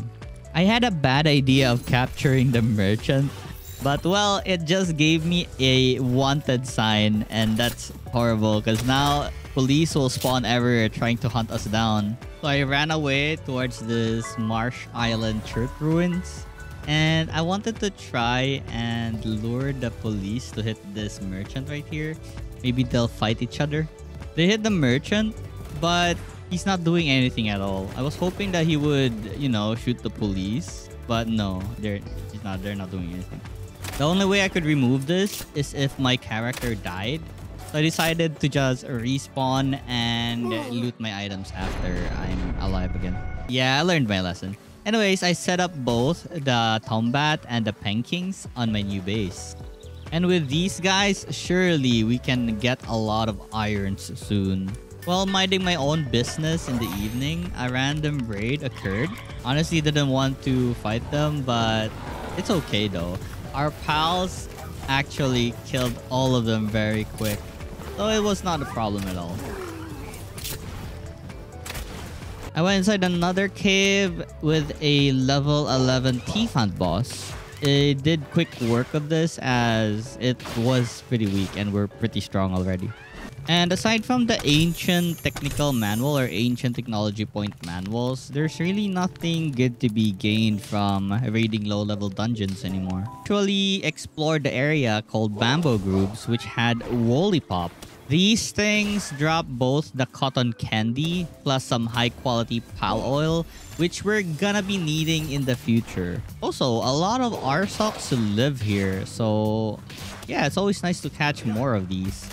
S1: I had a bad idea of capturing the merchant, but well, it just gave me a wanted sign, and that's horrible because now police will spawn everywhere trying to hunt us down. So I ran away towards this Marsh Island church ruins, and I wanted to try and lure the police to hit this merchant right here. Maybe they'll fight each other. They hit the merchant, but he's not doing anything at all. I was hoping that he would, you know, shoot the police, but no, they're not doing anything. The only way I could remove this is if my character died. So I decided to just respawn and loot my items after I'm alive again. Yeah, I learned my lesson. Anyways, I set up both the Tombat and the Penkings on my new base. And with these guys, surely we can get a lot of irons soon. While minding my own business in the evening, a random raid occurred. Honestly, didn't want to fight them, but it's okay though. Our pals actually killed all of them very quick. So it was not a problem at all. I went inside another cave with a level 11 T-Fant boss. It did quick work of this as it was pretty weak and we're pretty strong already. And aside from the ancient technical manual or ancient technology point manuals, there's really nothing good to be gained from raiding low-level dungeons anymore. Actually explored the area called Bamboo Grooves, which had Woolipop. These things drop both the cotton candy plus some high-quality pal oil, which we're gonna be needing in the future. Also, a lot of Arsoks live here, so yeah, it's always nice to catch more of these.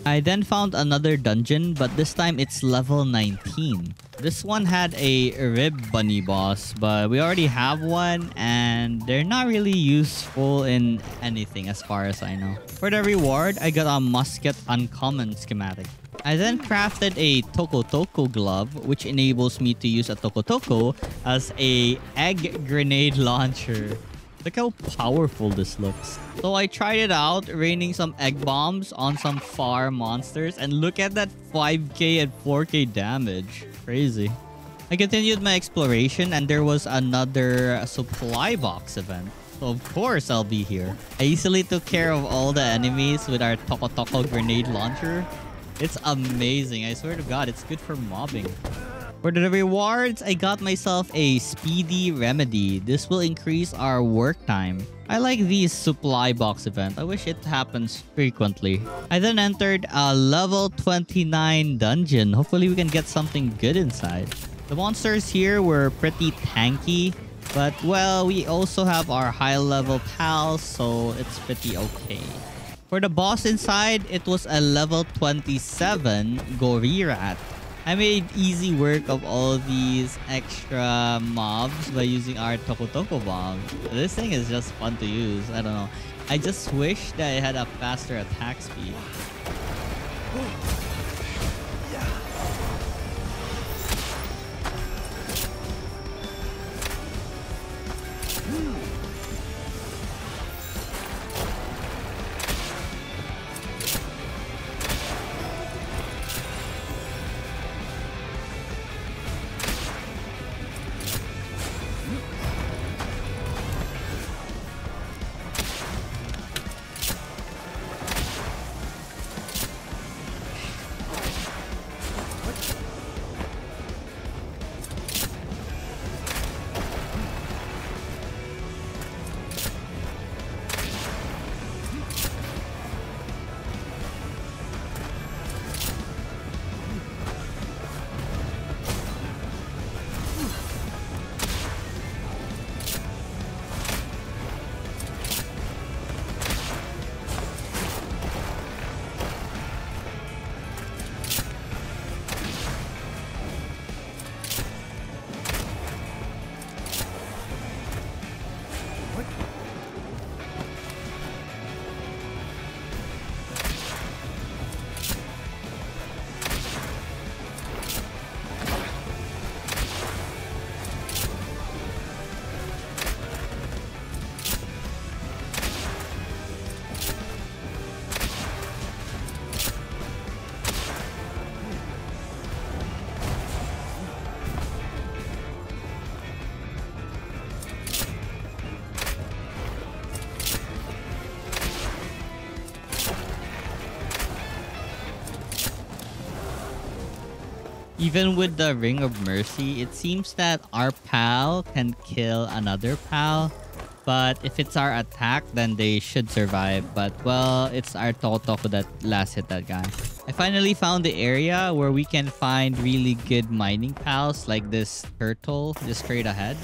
S1: I then found another dungeon, but this time it's level 19. This one had a rib bunny boss, but we already have one and they're not really useful in anything as far as I know. For the reward, I got a musket uncommon schematic. I then crafted a Toko Toko glove, which enables me to use a Toko Toko as a egg grenade launcher. Look how powerful this looks. So I tried it out, raining some egg bombs on some far monsters, and look at that 5k and 4k damage. Crazy. I continued my exploration and there was another supply box event. So of course I'll be here. I easily took care of all the enemies with our Toko Toko grenade launcher. It's amazing. I swear to God, it's good for mobbing. For the rewards, I got myself a Speedy Remedy. This will increase our work time. I like these supply box event. I wish it happens frequently. I then entered a level 29 dungeon. Hopefully we can get something good inside. The monsters here were pretty tanky, but well, we also have our high level pals, so it's pretty okay. For the boss inside, it was a level 27 Gorirat. I made easy work of all these extra mobs by using our Toko Toko bomb. This thing is just fun to use. I don't know. I just wish that it had a faster attack speed. Even with the Ring of Mercy, it seems that our pal can kill another pal. But if it's our attack, then they should survive. But well, it's our Toko Toko that last hit that guy. I finally found the area where we can find really good mining pals like this turtle just straight ahead.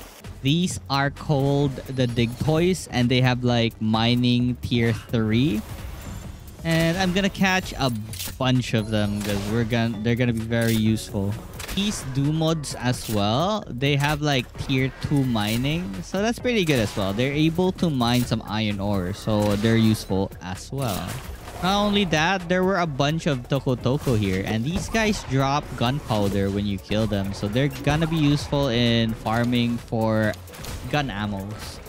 S1: These are called the Dig Toys and they have like mining tier 3. And I'm gonna catch a bunch of them because they're gonna be very useful. These Doomods as well, they have like tier 2 mining, so that's pretty good as well. They're able to mine some iron ore, so they're useful as well. Not only that, there were a bunch of Toko Toko here, and these guys drop gunpowder when you kill them, so they're gonna be useful in farming for gun ammos.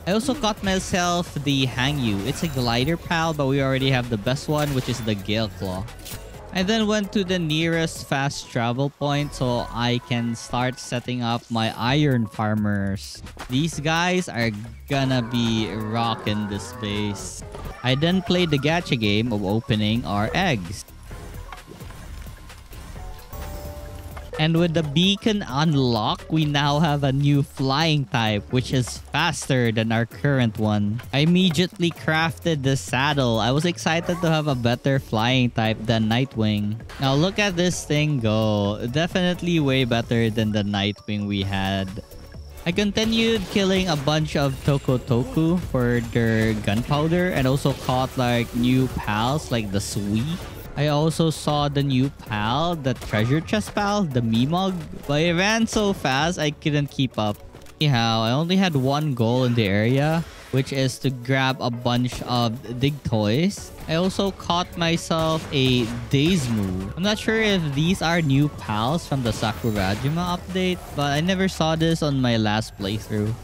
S1: I also caught myself the Hangyu. It's a glider pal, but we already have the best one, which is the Gale Claw. I then went to the nearest fast travel point so I can start setting up my iron farmers. These guys are gonna be rocking this base. I then played the gacha game of opening our eggs. And with the beacon unlocked, we now have a new flying type, which is faster than our current one. I immediately crafted the saddle. I was excited to have a better flying type than Nightwing. Now look at this thing go. Definitely way better than the Nightwing we had. I continued killing a bunch of Toko Toku for their gunpowder and also caught like new pals like the Sui. I also saw the new pal, the treasure chest pal, the Mimog, but it ran so fast I couldn't keep up. Anyhow, I only had one goal in the area, which is to grab a bunch of Dig Toys. I also caught myself a Daismu. I'm not sure if these are new pals from the Sakurajima update, but I never saw this on my last playthrough.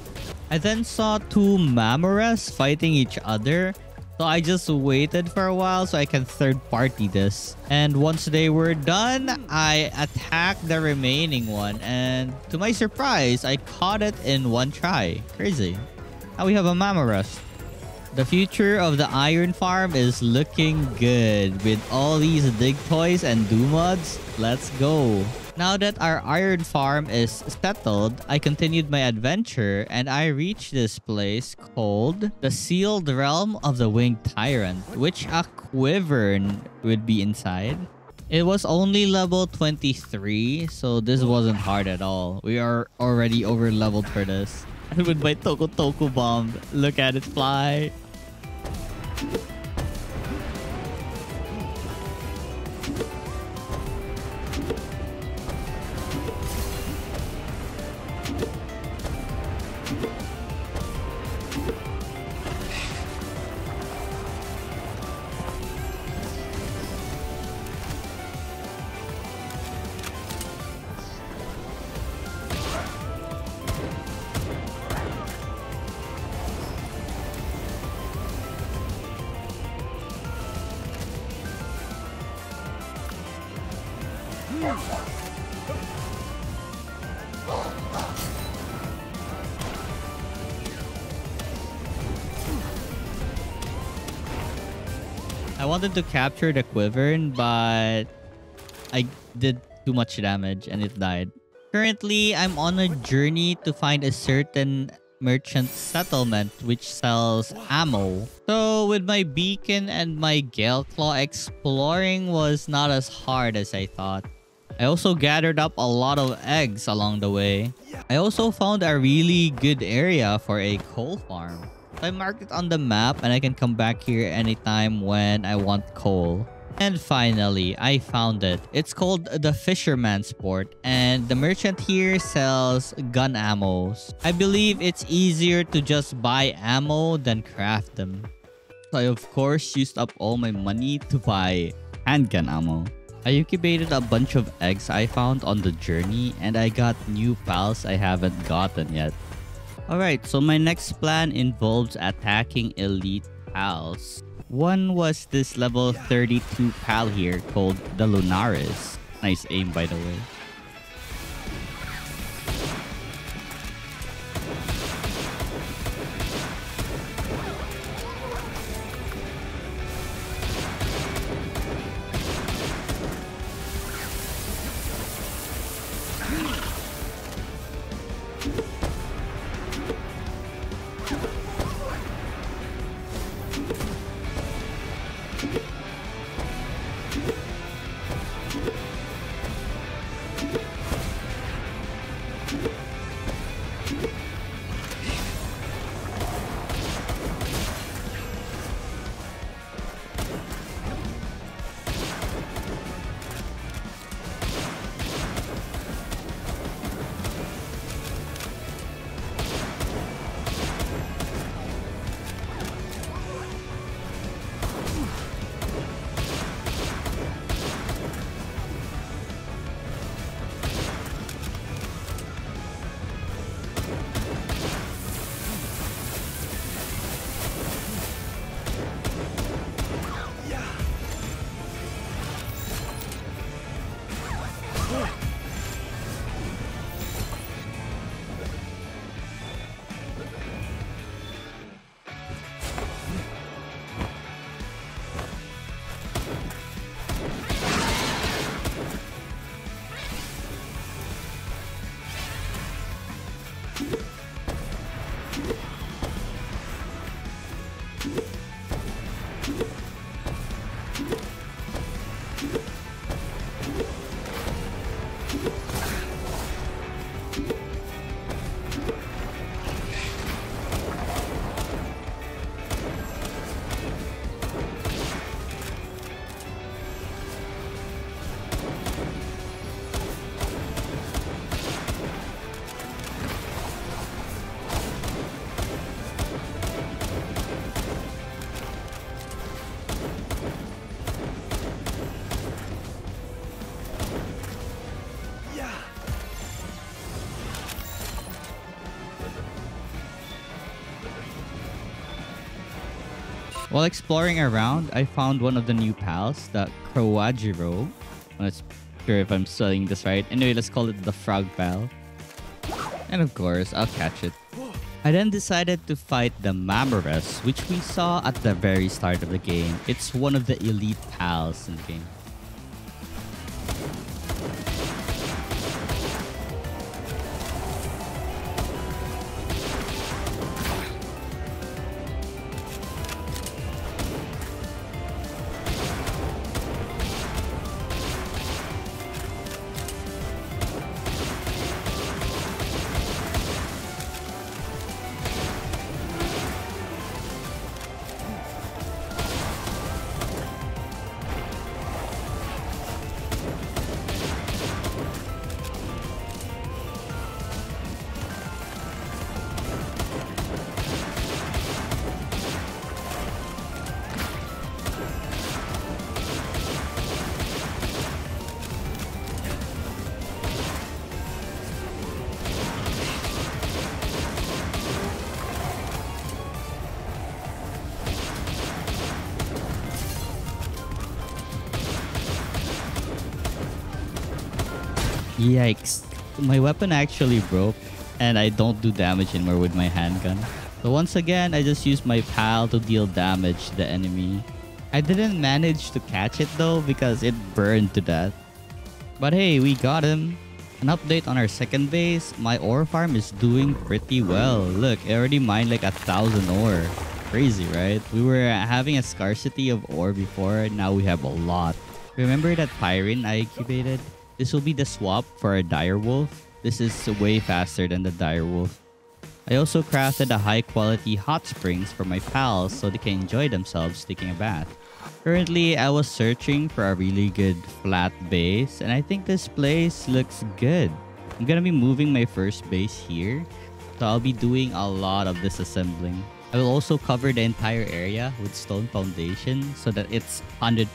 S1: I then saw two Mamoras fighting each other. So I just waited for a while so I can third party this. And once they were done, I attacked the remaining one. And to my surprise, I caught it in one try. Crazy. Now we have a Mamoras. The future of the iron farm is looking good. With all these Dig Toys and Doomods, let's go. Now that our iron farm is settled, I continued my adventure and I reached this place called the Sealed Realm of the Winged Tyrant, which a Quiver would be inside. It was only level 23, so this wasn't hard at all. We are already over leveled for this. And with my Toko Toko bomb, look at it fly. I wanted to capture the Quivern, but I did too much damage and it died. Currently, I'm on a journey to find a certain merchant settlement which sells ammo. So with my beacon and my Gale Claw, exploring was not as hard as I thought. I also gathered up a lot of eggs along the way. I also found a really good area for a coal farm. I marked it on the map and I can come back here anytime when I want coal. And finally, I found it. It's called the Fisherman's Port and the merchant here sells gun ammos. I believe it's easier to just buy ammo than craft them. So I of course used up all my money to buy handgun ammo. I incubated a bunch of eggs I found on the journey and I got new pals I haven't gotten yet. Alright, so my next plan involves attacking elite pals. One was this level 32 pal here called the Lunaris. Nice aim by the way. While exploring around, I found one of the new pals, the Crowajiro. I'm not sure if I'm spelling this right. Anyway, let's call it the Frog Pal. And of course, I'll catch it. I then decided to fight the Mamoras, which we saw at the very start of the game. It's one of the elite pals in the game. Yikes. My weapon actually broke and I don't do damage anymore with my handgun. So once again, I just used my pal to deal damage to the enemy. I didn't manage to catch it though because it burned to death. But hey, we got him. An update on our second base. My ore farm is doing pretty well. Look, I already mined like 1,000 ore. Crazy, right? We were having a scarcity of ore before. Now we have a lot. Remember that Pyrene I incubated? This will be the swap for a direwolf. This is way faster than the direwolf. I also crafted a high quality hot springs for my pals so they can enjoy themselves taking a bath. Currently, I was searching for a really good flat base and I think this place looks good. I'm gonna be moving my first base here, so I'll be doing a lot of disassembling. I will also cover the entire area with stone foundation so that it's 100%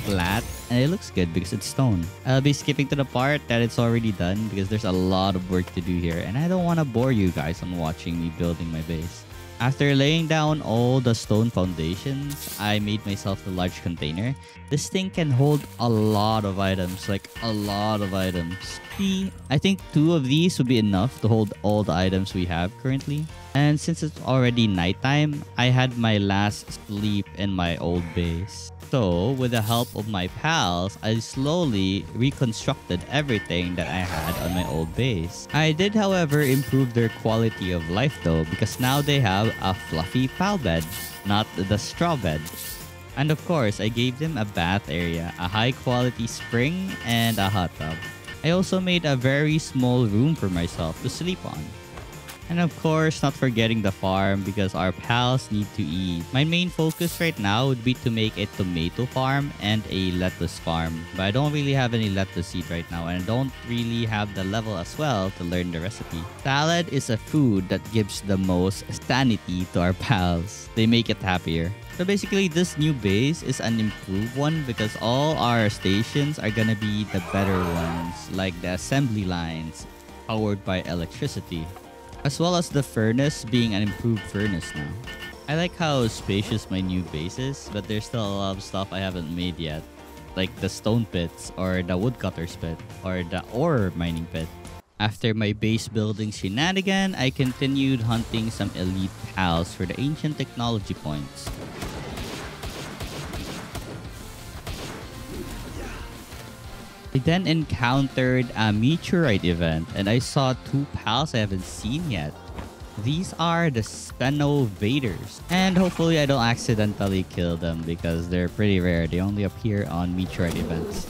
S1: flat and it looks good because it's stone. I'll be skipping to the part that it's already done because there's a lot of work to do here and I don't want to bore you guys on watching me building my base. After laying down all the stone foundations, I made myself a large container. This thing can hold a lot of items, like a lot of items. See, I think 2 of these would be enough to hold all the items we have currently. And since it's already nighttime, I had my last sleep in my old base. So, with the help of my pals, I slowly reconstructed everything that I had on my old base. I did, however, improve their quality of life though, because now they have a fluffy pal bed, not the straw bed. And of course, I gave them a bath area, a high quality spring, and a hot tub. I also made a very small room for myself to sleep on. And of course, not forgetting the farm because our pals need to eat. My main focus right now would be to make a tomato farm and a lettuce farm. But I don't really have any lettuce seed right now and I don't really have the level as well to learn the recipe. Salad is a food that gives the most sanity to our pals. They make it happier. So basically, this new base is an improved one because all our stations are gonna be the better ones, like the assembly lines powered by electricity, as well as the furnace being an improved furnace now. I like how spacious my new base is, but there's still a lot of stuff I haven't made yet, like the stone pits or the woodcutter's pit or the ore mining pit. After my base building shenanigan, I continued hunting some elite pals for the ancient technology points. I then encountered a meteorite event and I saw 2 pals I haven't seen yet. These are the Spenovaders. And hopefully I don't accidentally kill them because they're pretty rare. They only appear on meteorite events.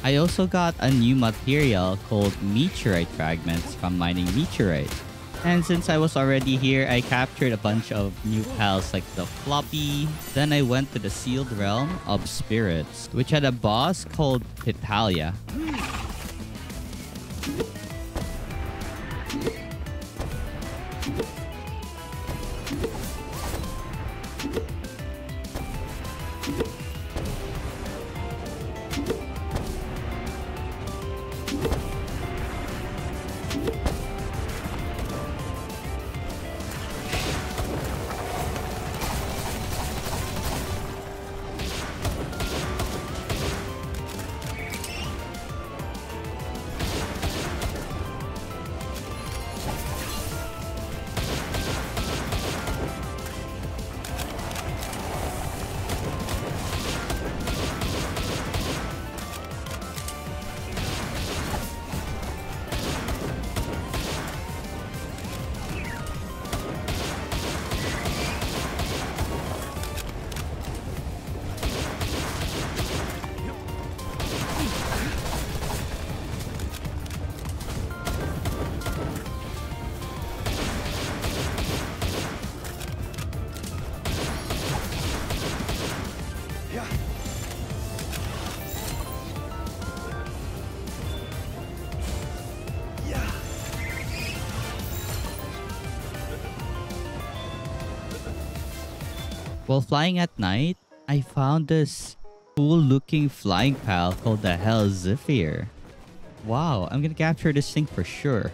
S1: I also got a new material called meteorite fragments from mining meteorite. And since I was already here, I captured a bunch of new pals like the Floppy. Then I went to the sealed realm of spirits, which had a boss called Pitalia. While flying at night, I found this cool looking flying pal called the Hell Zephyr. Wow, I'm gonna capture this thing for sure.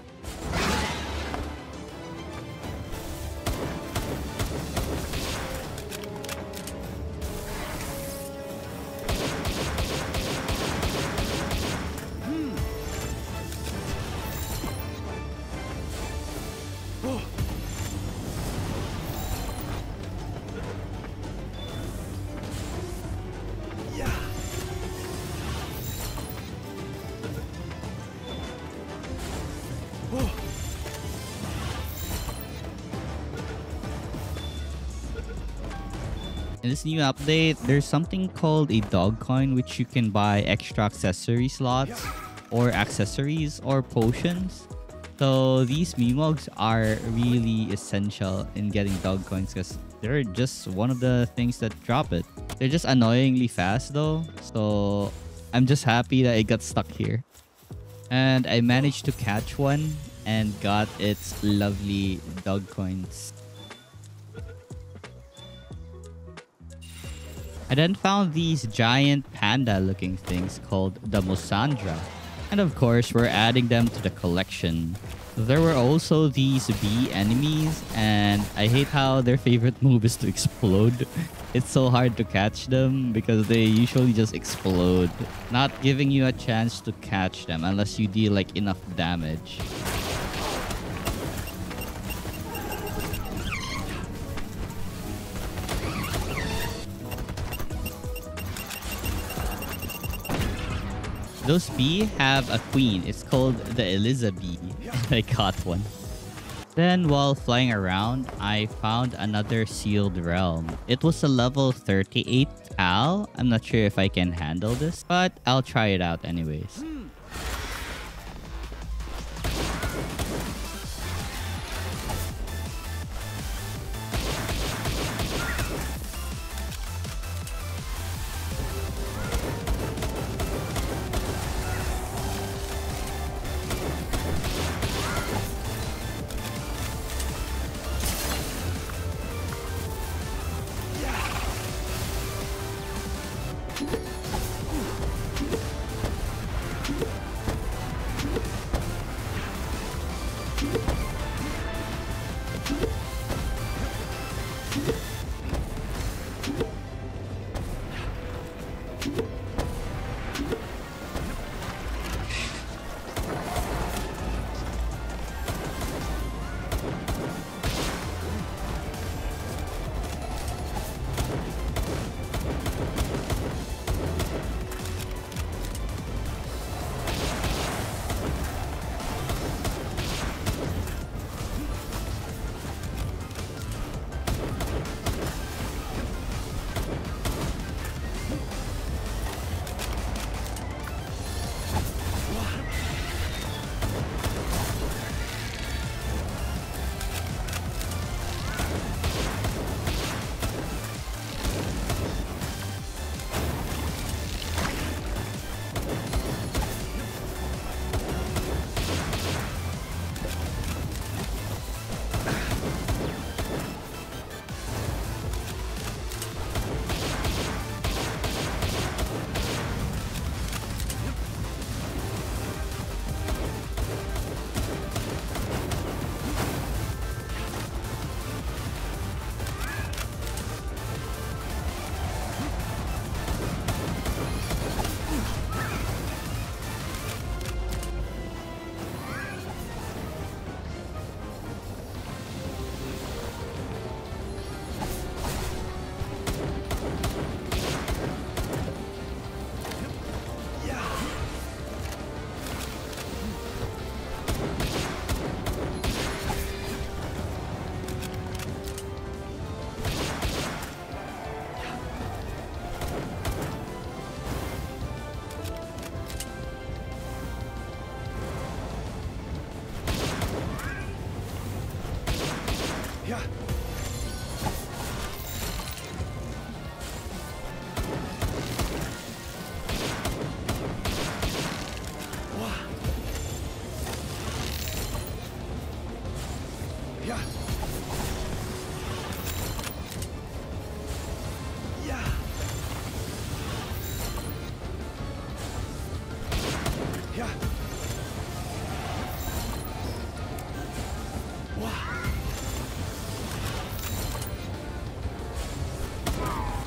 S1: In this new update, there's something called a dog coin which you can buy extra accessory slots or accessories or potions. So these Memogs are really essential in getting dog coins because they're just one of the things that drop it. They're just annoyingly fast though. So I'm just happy that it got stuck here. And I managed to catch one and got its lovely dog coins. I then found these giant panda looking things called the Musandra. And of course, we're adding them to the collection. There were also these bee enemies, and I hate how their favorite move is to explode. It's so hard to catch them because they usually just explode, not giving you a chance to catch them unless you deal like enough damage. Those bee have a queen. It's called the Elizabeth. I caught one. Then while flying around, I found another sealed realm. It was a level 38 pal. I'm not sure if I can handle this, but I'll try it out anyways.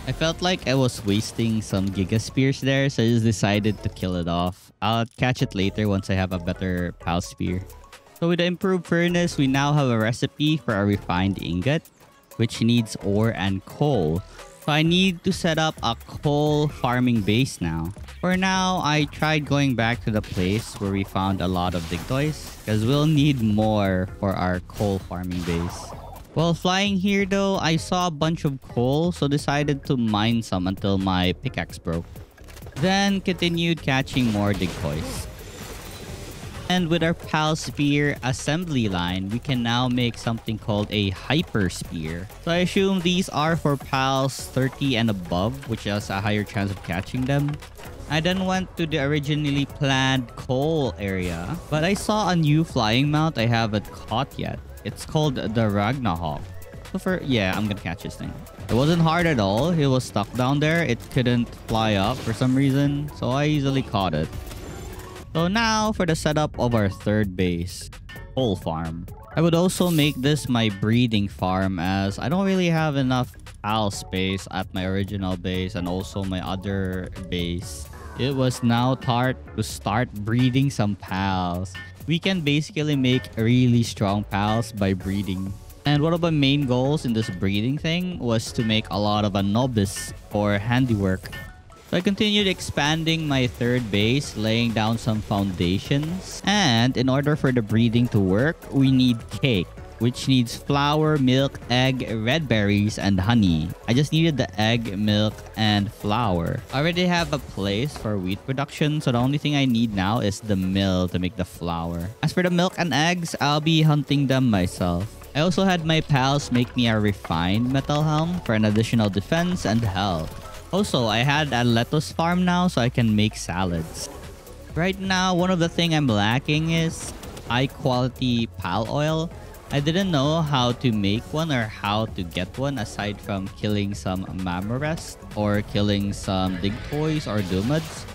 S1: I felt like I was wasting some Giga Spears there, so I just decided to kill it off. I'll catch it later once I have a better Pal Spear. So with the improved furnace, we now have a recipe for a refined ingot, which needs ore and coal. So I need to set up a coal farming base now. For now, I tried going back to the place where we found a lot of Digtoys, because we'll need more for our coal farming base. While flying here though, I saw a bunch of coal, so decided to mine some until my pickaxe broke. Then continued catching more Digtoys. And with our Pal Spear assembly line, we can now make something called a Hyper Spear. So I assume these are for Pals 30 and above, which has a higher chance of catching them. I then went to the originally planned coal area, but I saw a new flying mount I haven't caught yet. It's called the Ragnarok. So I'm gonna catch this thing. It wasn't hard at all. It was stuck down there. It couldn't fly up for some reason, so I easily caught it. So now for the setup of our third base, coal farm. I would also make this my breeding farm as I don't really have enough pal space at my original base and also my other base. It was now time to start breeding some pals. We can basically make really strong pals by breeding. And one of my main goals in this breeding thing was to make a lot of Anubis for handiwork. So I continued expanding my third base, laying down some foundations. And in order for the breeding to work, we need cake, which needs flour, milk, egg, red berries, and honey. I just needed the egg, milk, and flour. I already have a place for wheat production, so the only thing I need now is the mill to make the flour. As for the milk and eggs, I'll be hunting them myself. I also had my pals make me a refined metal helm for an additional defense and health. Also, I had a lettuce farm now so I can make salads. Right now, one of the things I'm lacking is high quality pal oil. I didn't know how to make one or how to get one aside from killing some Mammorest or killing some Digtoys or Dumads.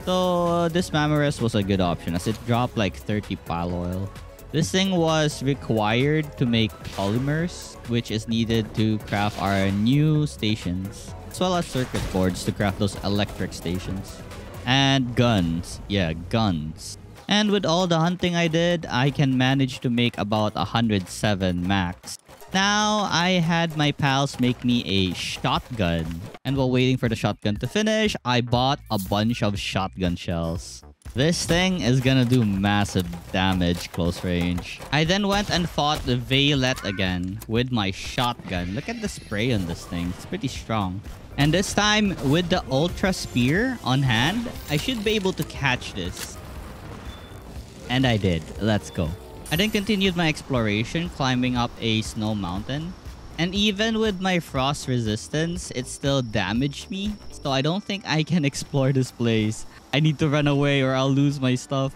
S1: So this Mammorest was a good option as it dropped like 30 pal oil. This thing was required to make polymers, which is needed to craft our new stations, as well as circuit boards to craft those electric stations. And guns. Yeah, guns. And with all the hunting I did, I can manage to make about 107 max. Now, I had my pals make me a shotgun. And while waiting for the shotgun to finish, I bought a bunch of shotgun shells. This thing is gonna do massive damage close range. I then went and fought the Violet again with my shotgun. Look at the spray on this thing. It's pretty strong. And this time, with the Ultra Spear on hand, I should be able to catch this. And I did. Let's go. I then continued my exploration, climbing up a snow mountain. And even with my frost resistance, it still damaged me. So I don't think I can explore this place. I need to run away or I'll lose my stuff.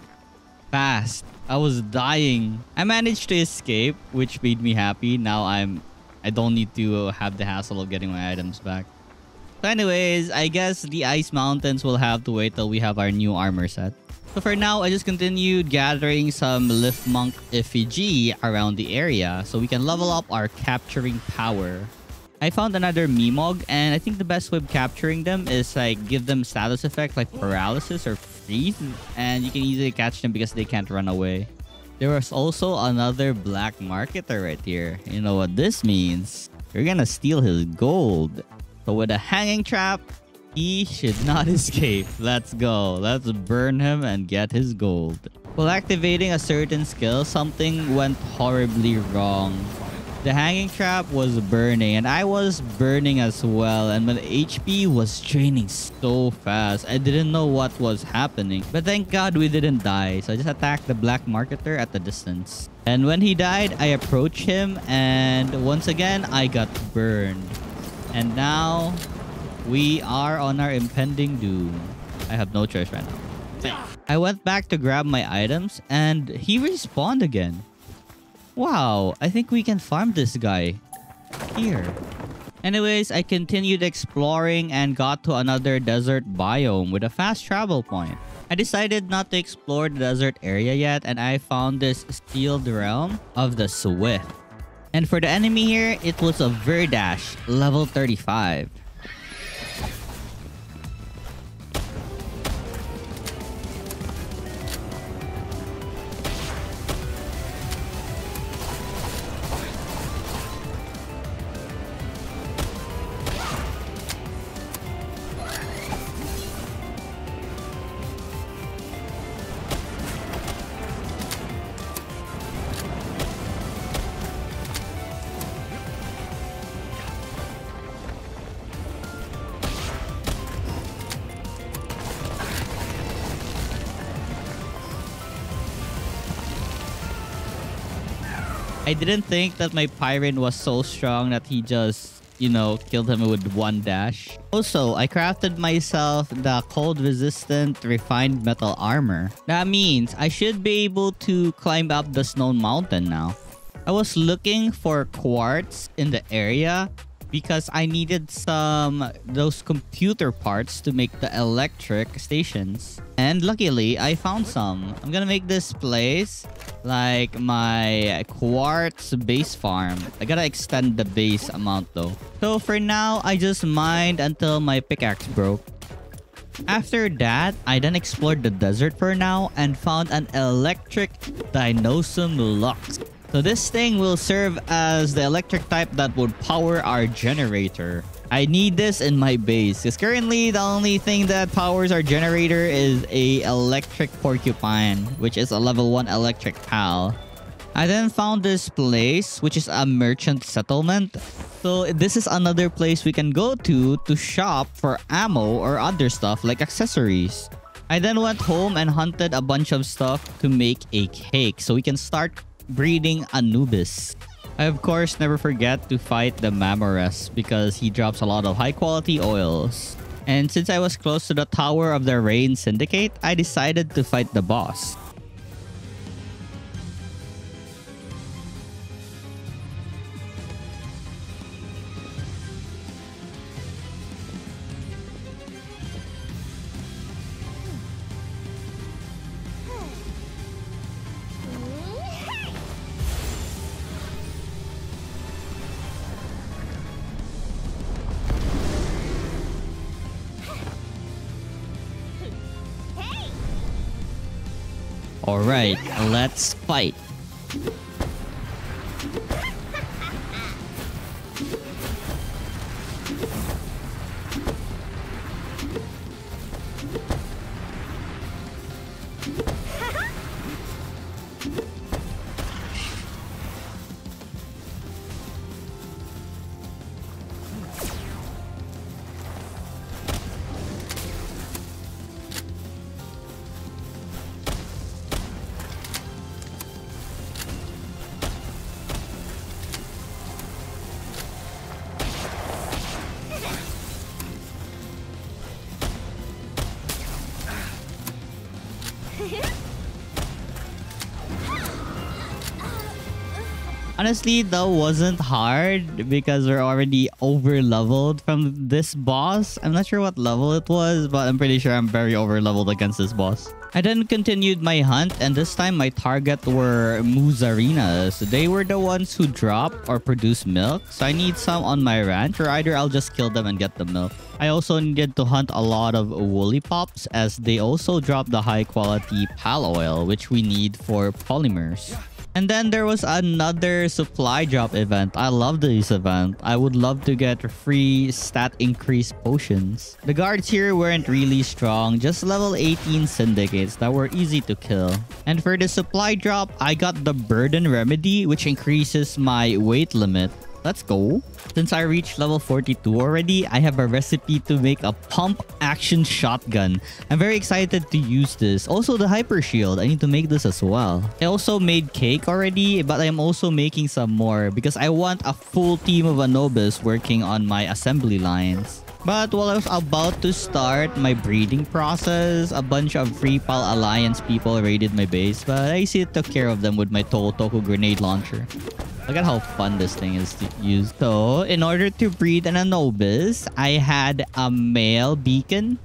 S1: Fast. I was dying. I managed to escape, which made me happy. Now I don't need to have the hassle of getting my items back. So anyways, I guess the ice mountains will have to wait till we have our new armor set. So for now, I just continued gathering some Lifmunk effigy around the area so we can level up our capturing power. I found another Mimog, and I think the best way of capturing them is like give them status effect like paralysis or freeze, and you can easily catch them because they can't run away. There was also another black marketer right here. You know what this means? You're gonna steal his gold. So with a hanging trap, he should not escape. Let's go. Let's burn him and get his gold. While activating a certain skill, something went horribly wrong. The hanging trap was burning and I was burning as well, and my HP was draining so fast. I didn't know what was happening. But thank God we didn't die. So I just attacked the black marketer at the distance. And when he died, I approached him and once again, I got burned. And now we are on our impending doom. I have no choice right now. I went back to grab my items and he respawned again. Wow, I think we can farm this guy here. Anyways, I continued exploring and got to another desert biome with a fast travel point. I decided not to explore the desert area yet, and I found this sealed realm of the Swift. And for the enemy here, it was a Verdash, level 35. I didn't think that my Pyrin was so strong that he just, killed him with one dash. Also, I crafted myself the cold resistant refined metal armor. That means I should be able to climb up the snow mountain now. I was looking for quartz in the area because I needed those computer parts to make the electric stations. And luckily, I found some. I'm gonna make this place like my quartz base farm. I gotta extend the base amount though. So for now, I just mined until my pickaxe broke. After that, I then explored the desert for now and found an electric Dinosum Lux. So this thing will serve as the electric type that would power our generator. I need this in my base because currently the only thing that powers our generator is a electric porcupine, which is a level 1 electric pal. I then found this place, which is a merchant settlement. So this is another place we can go to shop for ammo or other stuff like accessories. I then went home and hunted a bunch of stuff to make a cake so we can start breeding Anubis. I of course never forget to fight the Mammorus because he drops a lot of high quality oils. And since I was close to the Tower of the Rain Syndicate, I decided to fight the boss. Alright, let's fight. Honestly, that wasn't hard because we're already over leveled from this boss. I'm not sure what level it was, but I'm pretty sure I'm very over leveled against this boss. I then continued my hunt, and this time my target were Musarinas. They were the ones who drop or produce milk, so I need some on my ranch, or either I'll just kill them and get the milk. I also needed to hunt a lot of woolly pops as they also drop the high quality pal oil, which we need for polymers. And then there was another supply drop event. I love this event. I would love to get free stat increase potions. The guards here weren't really strong, just level 18 syndicates that were easy to kill. And for the supply drop, I got the burden remedy, which increases my weight limit. Let's go. Since I reached level 42 already, I have a recipe to make a pump action shotgun. I'm very excited to use this. Also, the hyper shield. I need to make this as well. I also made cake already, but I'm also making some more because I want a full team of Anubis working on my assembly lines. But while I was about to start my breeding process, a bunch of Free Pal Alliance people raided my base, but I see took care of them with my Tohotoku grenade launcher. Look at how fun this thing is to use. So, in order to breed an Anubis, I had a male beacon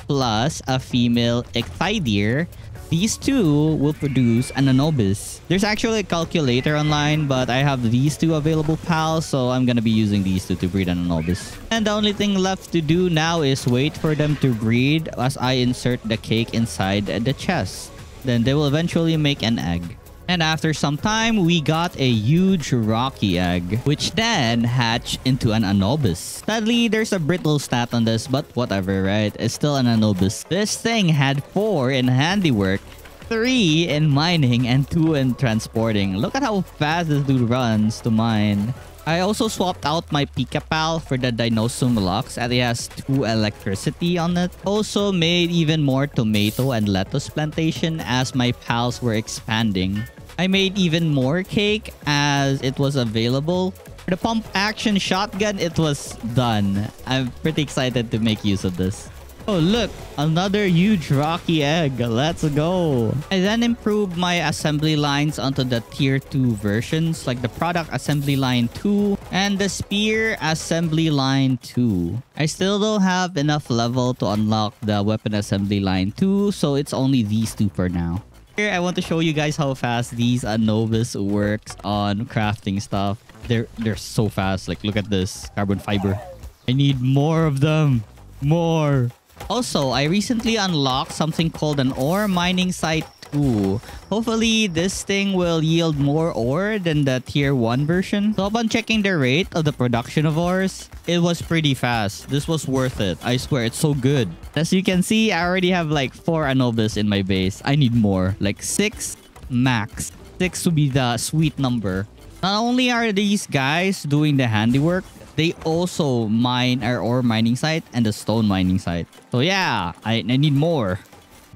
S1: plus a female Ecthideer, these two will produce an Anubis. There's actually a calculator online, but I have these two available pals, so I'm gonna be using these two to breed an Anubis. And the only thing left to do now is wait for them to breed as I insert the cake inside the chest. Then they will eventually make an egg. And after some time, we got a huge rocky egg, which then hatched into an Anubis. Sadly, there's a brittle stat on this, but whatever, right? It's still an Anubis. This thing had 4 in handiwork, 3 in mining, and 2 in transporting. Look at how fast this dude runs to mine. I also swapped out my Pika Pal for the Dinosum Lux, and it has 2 electricity on it. Also made even more tomato and lettuce plantation as my pals were expanding. I made even more cake as it was available. For the pump action shotgun, it was done. I'm pretty excited to make use of this. Oh, look, another huge rocky egg. Let's go. I then improved my assembly lines onto the tier 2 versions, like the product assembly line 2 and the spear assembly line 2. I still don't have enough level to unlock the weapon assembly line 2, so it's only these two for now. Here, I want to show you guys how fast these Anubis works on crafting stuff. They're so fast. Like, look at this carbon fiber. I need more of them. More. Also, I recently unlocked something called an ore mining site 2. Hopefully, this thing will yield more ore than the tier 1 version. So upon checking the rate of the production of ores, it was pretty fast. This was worth it. I swear, it's so good. As you can see, I already have like 4 Anubis in my base. I need more. Like 6 max. 6 would be the sweet number. Not only are these guys doing the handiwork, they also mine our ore mining site and the stone mining site. So yeah, I need more.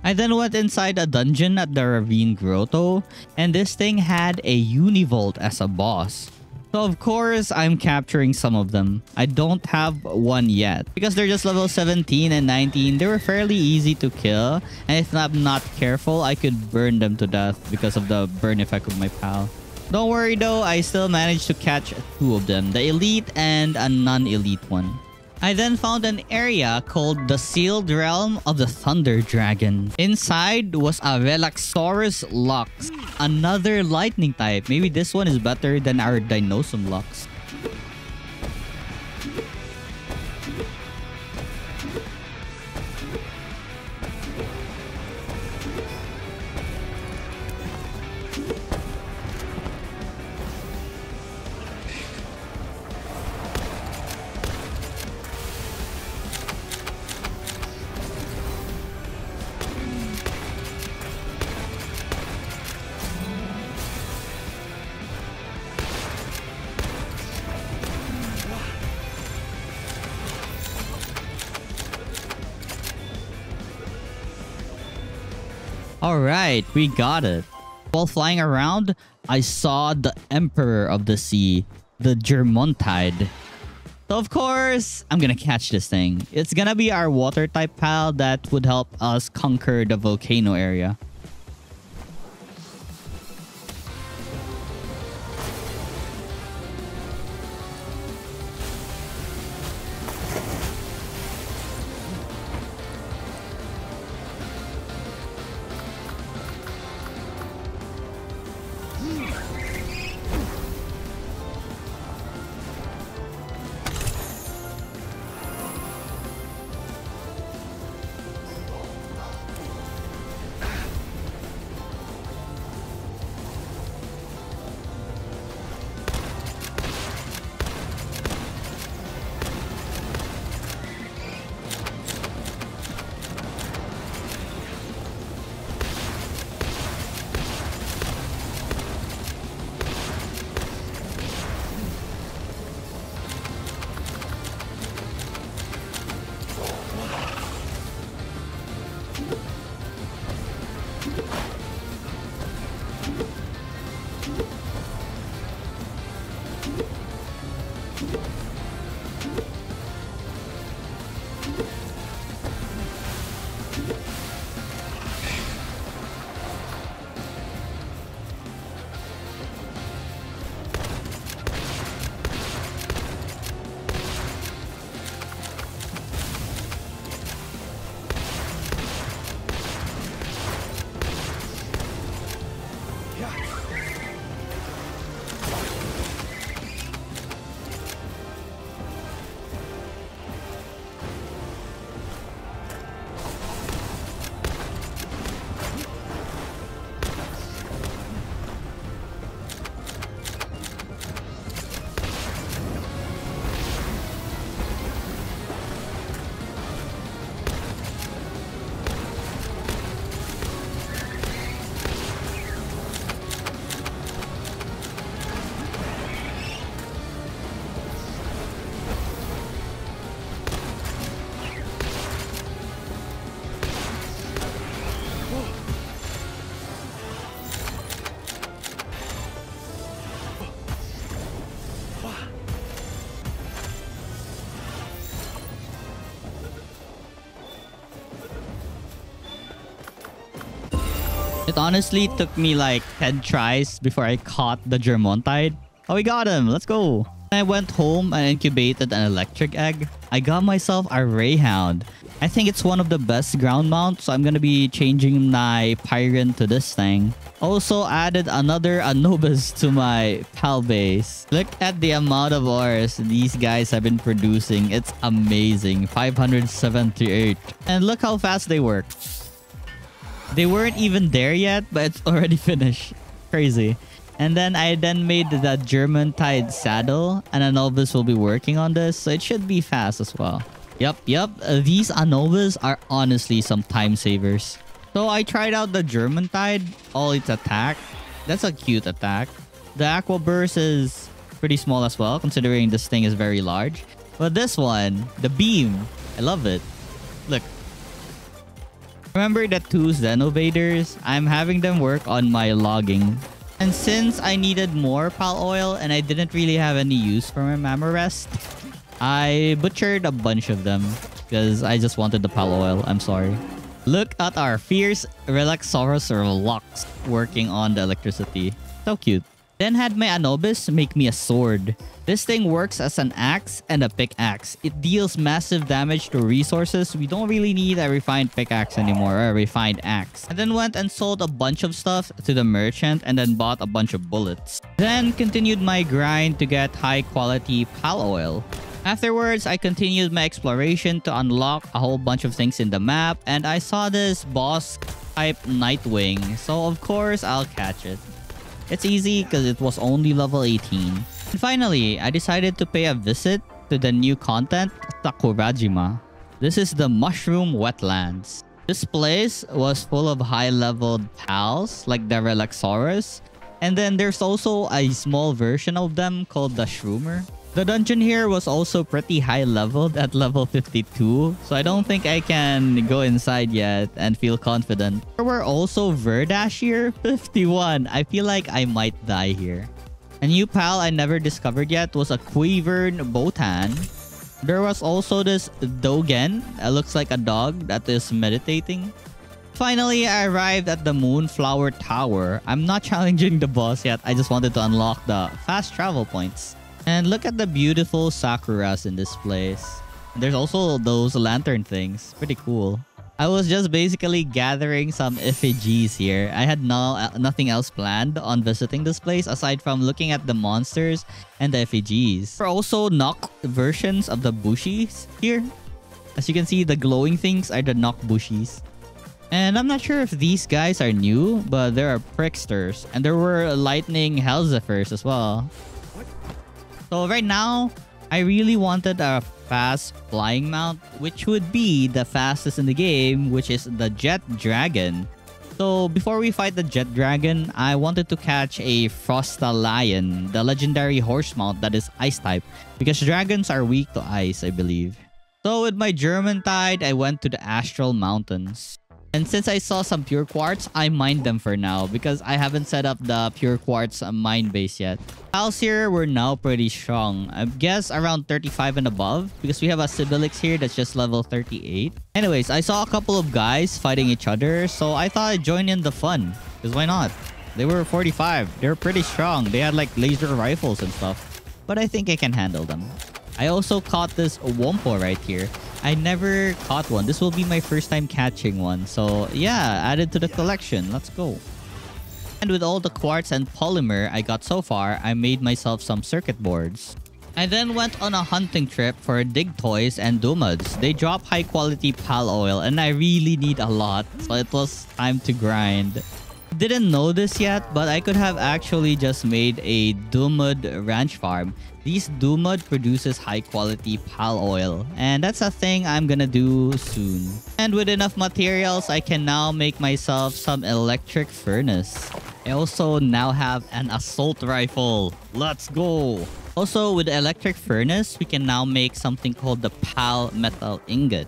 S1: I then went inside a dungeon at the Ravine Grotto, and this thing had a Univolt as a boss. So of course, I'm capturing some of them. I don't have one yet. Because they're just level 17 and 19, they were fairly easy to kill. And if I'm not careful, I could burn them to death because of the burn effect of my pal. Don't worry though, I still managed to catch 2 of them. The elite and a non-elite one. I then found an area called the Sealed Realm of the Thunder Dragon. Inside was a Velaxorus Lux, another lightning type. Maybe this one is better than our Dinosum Lux. Alright, we got it. While flying around, I saw the Emperor of the Sea, the Germontide. So of course, I'm gonna catch this thing. It's gonna be our water type pal that would help us conquer the volcano area. It honestly took me like 10 tries before I caught the Germontide. Oh, we got him. Let's go. I went home and incubated an electric egg. I got myself a Rayhound. I think it's one of the best ground mounts, so I'm gonna be changing my Pyron to this thing. Also added another Anubis to my pal base. Look at the amount of ores these guys have been producing. It's amazing. 578. And look how fast they work. They weren't even there yet, but it's already finished. Crazy. And then I made the Germontide saddle, and Anubis will be working on this, so it should be fast as well. Yep. These Anubis are honestly some time savers. So I tried out the Germontide, all its attack. That's a cute attack. The Aqua Burst is pretty small as well, considering this thing is very large. But this one, the beam, I love it. Look. Remember the two Xenovaders? I'm having them work on my logging. And since I needed more pal oil and I didn't really have any use for my Mammorest, I butchered a bunch of them because I just wanted the pal oil. I'm sorry. Look at our fierce Relaxaurus Lux working on the electricity. So cute. Then had my Anubis make me a sword. This thing works as an axe and a pickaxe. It deals massive damage to resources. We don't really need a refined pickaxe anymore, or a refined axe. I then went and sold a bunch of stuff to the merchant and then bought a bunch of bullets. Then continued my grind to get high quality pal oil. Afterwards, I continued my exploration to unlock a whole bunch of things in the map, and I saw this boss type Nightwing, so of course I'll catch it. It's easy because it was only level 18. And finally, I decided to pay a visit to the new content, Sakurajima. This is the Mushroom Wetlands. This place was full of high-leveled pals like the Relaxaurus, and then there's also a small version of them called the Shroomer. The dungeon here was also pretty high leveled at level 52, so I don't think I can go inside yet and feel confident. There were also Verdash here, 51. I feel like I might die here. A new pal I never discovered yet was a Quivern Botan. There was also this Dogen that looks like a dog that is meditating. Finally, I arrived at the Moonflower Tower. I'm not challenging the boss yet, I just wanted to unlock the fast travel points. And look at the beautiful Sakuras in this place. There's also those lantern things. Pretty cool. I was just basically gathering some effigies here. I had nothing else planned on visiting this place aside from looking at the monsters and the effigies. There are also Nock versions of the Bushies here. As you can see, the glowing things are the Nock Bushies. And I'm not sure if these guys are new, but there are Pricksters. And there were Lightning Hellzephers as well. So right now, I really wanted a fast flying mount, which would be the fastest in the game, which is the Jet Dragon. So before we fight the Jet Dragon, I wanted to catch a Frostalion, the legendary horse mount that is ice type, because dragons are weak to ice, I believe. So with my Germontide, I went to the Astral Mountains. And since I saw some pure quartz, I mined them for now because I haven't set up the pure quartz mine base yet. Pals here were now pretty strong. I guess around 35 and above because we have a Sibylix here that's just level 38. Anyways, I saw a couple of guys fighting each other, so I thought I'd join in the fun. Because why not? They were 45. They're pretty strong. They had like laser rifles and stuff. But I think I can handle them. I also caught this Wompo right here. I never caught one. This will be my first time catching one. So yeah, added to the collection. Let's go. And with all the quartz and polymer I got so far, I made myself some circuit boards. I then went on a hunting trip for Dig Toys and Dumads. They drop high quality pal oil and I really need a lot. So it was time to grind. Didn't know this yet, but I could have actually just made a Dumud ranch farm. These Dumud produces high quality pal oil, and that's a thing I'm gonna do soon. And with enough materials, I can now make myself some electric furnace. I also now have an assault rifle. Let's go! Also, with the electric furnace, we can now make something called the pal metal ingot.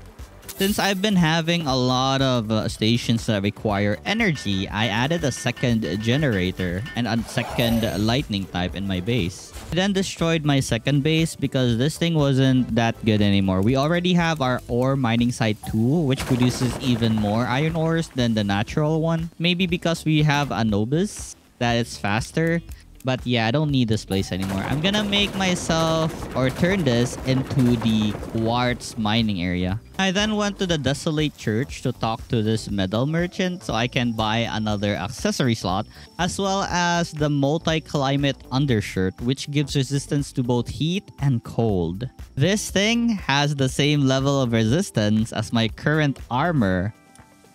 S1: Since I've been having a lot of stations that require energy, I added a second generator and a second lightning type in my base. I then destroyed my second base because this thing wasn't that good anymore. We already have our ore mining site 2, which produces even more iron ores than the natural one. Maybe because we have Anubis, that it's faster. But yeah, I don't need this place anymore. I'm gonna make myself or turn this into the quartz mining area. I then went to the Desolate Church to talk to this metal merchant so I can buy another accessory slot, as well as the multi-climate undershirt, which gives resistance to both heat and cold. This thing has the same level of resistance as my current armor,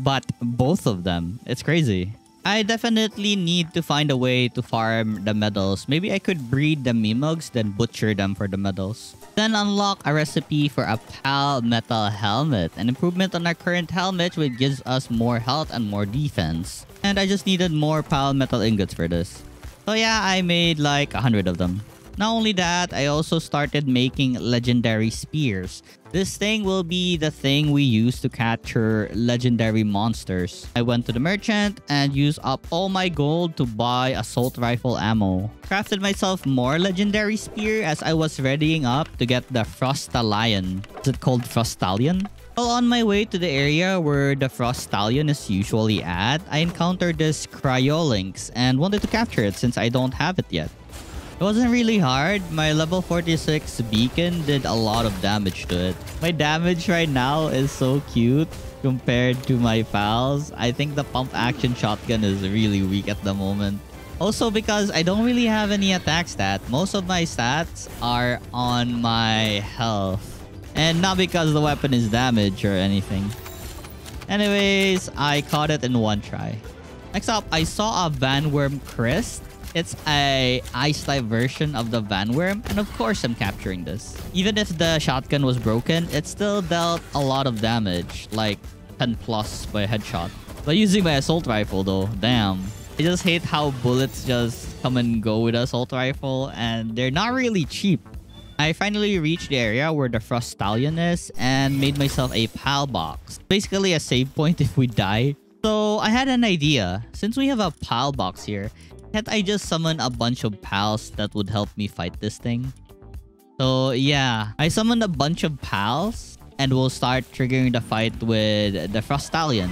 S1: but both of them. It's crazy. I definitely need to find a way to farm the medals. Maybe I could breed the Mimogs, then butcher them for the medals. Then unlock a recipe for a Pal Metal Helmet. An improvement on our current helmet, which gives us more health and more defense. And I just needed more Pal Metal Ingots for this. So yeah, I made like 100 of them. Not only that, I also started making legendary spears. This thing will be the thing we use to capture legendary monsters. I went to the merchant and used up all my gold to buy assault rifle ammo. Crafted myself more legendary spear as I was readying up to get the Frostallion. Is it called Frostallion? Well, on my way to the area where the Frostallion is usually at, I encountered this Cryolinx and wanted to capture it since I don't have it yet. It wasn't really hard. My level 46 beacon did a lot of damage to it. My damage right now is so cute compared to my pals. I think the pump action shotgun is really weak at the moment. Also because I don't really have any attack stat. Most of my stats are on my health. And not because the weapon is damaged or anything. Anyways, I caught it in one try. Next up, I saw a Vanworm Crest. It's a ice type version of the Vanworm, and of course I'm capturing this. Even if the shotgun was broken, it still dealt a lot of damage, like 10 plus by a headshot. But using my assault rifle though, damn. I just hate how bullets just come and go with assault rifle, and they're not really cheap. I finally reached the area where the Frostallion is and made myself a PAL box. Basically a save point if we die. So I had an idea. Since we have a PAL box here, can't I just summon a bunch of pals that would help me fight this thing? So yeah, I summoned a bunch of pals and we'll start triggering the fight with the Frostallion.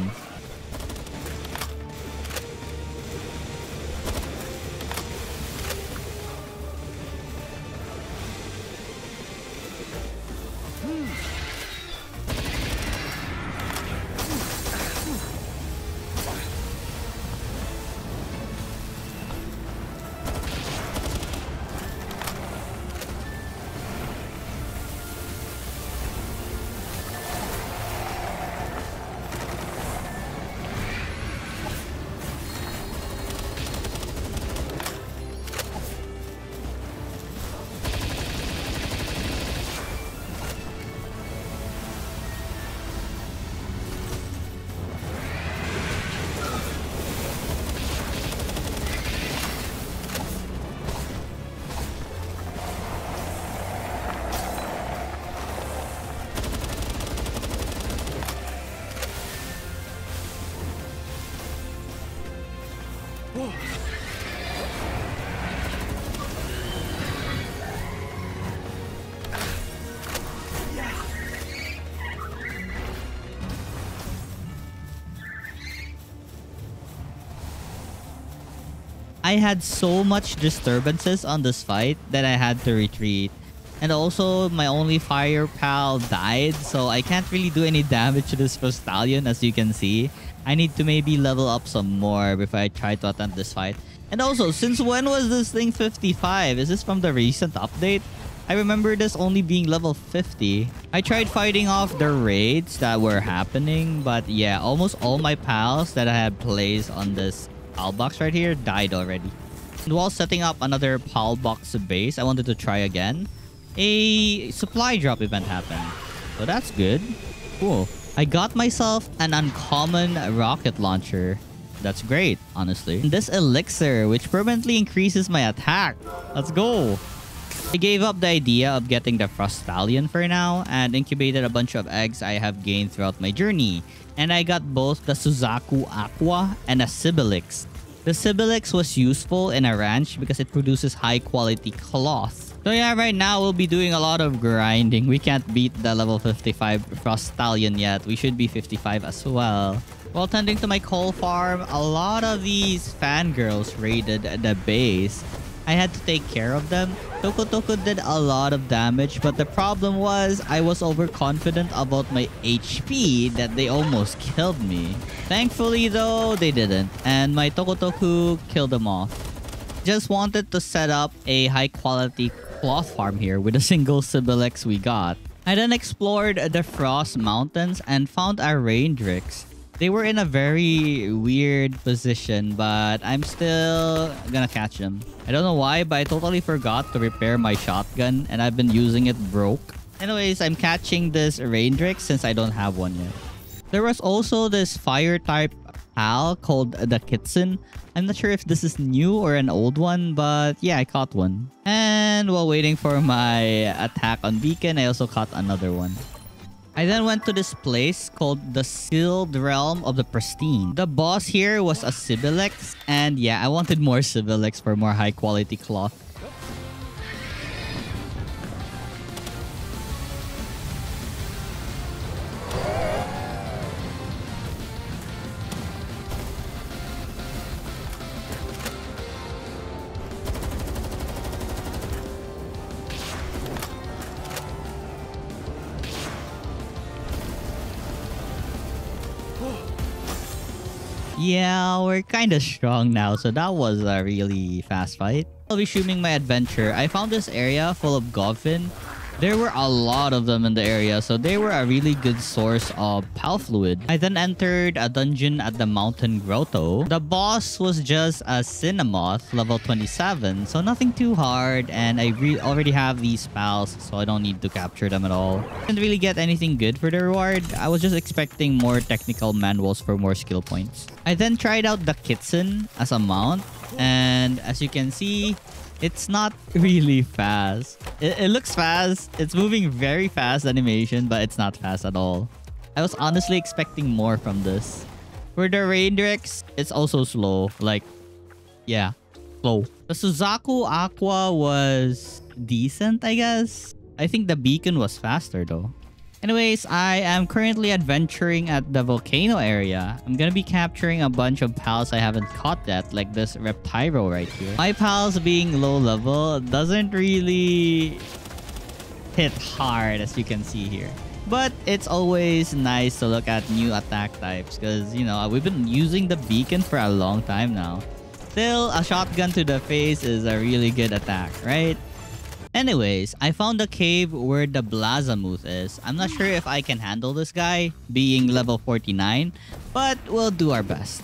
S1: I had so much disturbances on this fight that I had to retreat. And also, my only fire pal died, so I can't really do any damage to this Frostallion, as you can see. I need to maybe level up some more before I try to attempt this fight. And also, since when was this thing 55? Is this from the recent update? I remember this only being level 50. I tried fighting off the raids that were happening, but yeah, almost all my pals that I had placed on this PAL box right here died already. And while setting up another PAL box base, I wanted to try again. A supply drop event happened. So that's good. Cool. I got myself an uncommon rocket launcher. That's great, honestly. And this elixir, which permanently increases my attack. Let's go. I gave up the idea of getting the Frost Stallion for now and incubated a bunch of eggs I have gained throughout my journey. And I got both the Suzaku Aqua and a Sibilix. The Sibilix was useful in a ranch because it produces high quality cloth. So yeah, right now we'll be doing a lot of grinding. We can't beat the level 55 Frost Stallion yet. We should be 55 as well. While tending to my coal farm, a lot of these fangirls raided the base. I had to take care of them. Toko did a lot of damage, but the problem was I was overconfident about my HP that they almost killed me. Thankfully though, they didn't, and my Toko killed them off. Just wanted to set up a high quality cloth farm here with a single Sibilix we got. I then explored the Frost Mountains and found a Raindrix. They were in a very weird position, but I'm still gonna catch them. I don't know why, but I totally forgot to repair my shotgun and I've been using it broke. Anyways, I'm catching this Raindrix since I don't have one yet. There was also this fire type pal called the Kitsun. I'm not sure if this is new or an old one, but yeah, I caught one. And while waiting for my attack on Beacon, I also caught another one. I then went to this place called the Sealed Realm of the Pristine. The boss here was a Sibilix, and yeah, I wanted more Sibilix for more high quality cloth. Yeah, we're kinda strong now, so that was a really fast fight. I'll be resuming my adventure. I found this area full of Goblin. There were a lot of them in the area, so they were a really good source of pal fluid. I then entered a dungeon at the Mountain Grotto. The boss was just a Cinnamoth, level 27, so nothing too hard, and I already have these pals, so I don't need to capture them at all. Didn't really get anything good for the reward. I was just expecting more technical manuals for more skill points. I then tried out the Kitsun as a mount, and as you can see, it's not really fast. It looks fast. It's moving very fast animation, but it's not fast at all. I was honestly expecting more from this. For the Raindrix, it's also slow. Like, yeah, slow. The Suzaku Aqua was decent, I guess. I think the Beacon was faster though. Anyways, I am currently adventuring at the volcano area. I'm gonna be capturing a bunch of pals I haven't caught yet, like this Reptyro right here. My pals being low level doesn't really hit hard, as you can see here. But it's always nice to look at new attack types because, you know, we've been using the Beacon for a long time now. Still, a shotgun to the face is a really good attack, right? Anyways, I found the cave where the Blazamuth is. I'm not sure if I can handle this guy, being level 49, but we'll do our best.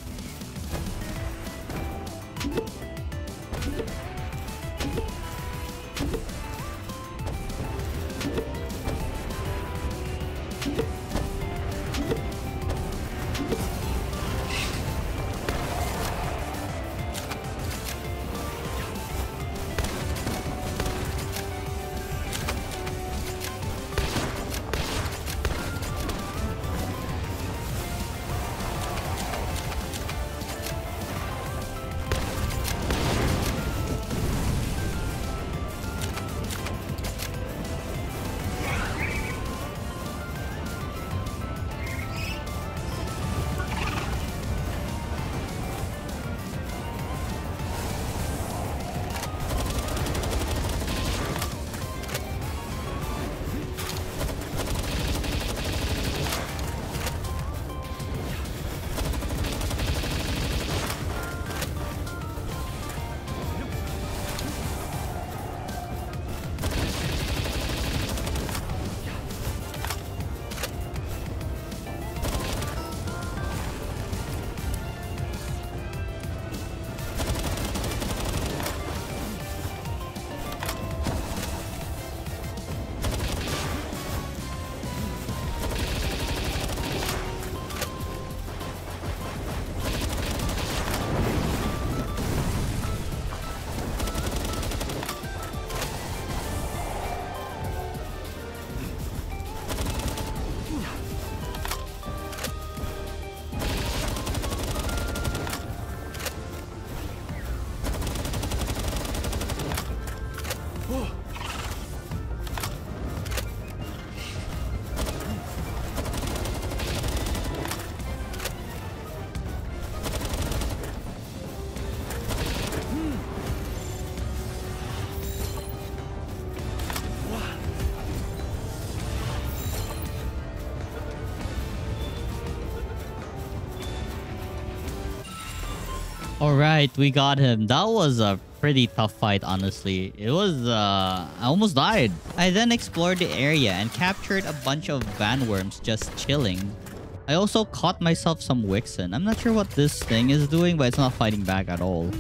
S1: Alright, we got him. That was a pretty tough fight, honestly. It was, I almost died. I then explored the area and captured a bunch of Vanworms just chilling. I also caught myself some Wixen. I'm not sure what this thing is doing, but it's not fighting back at all.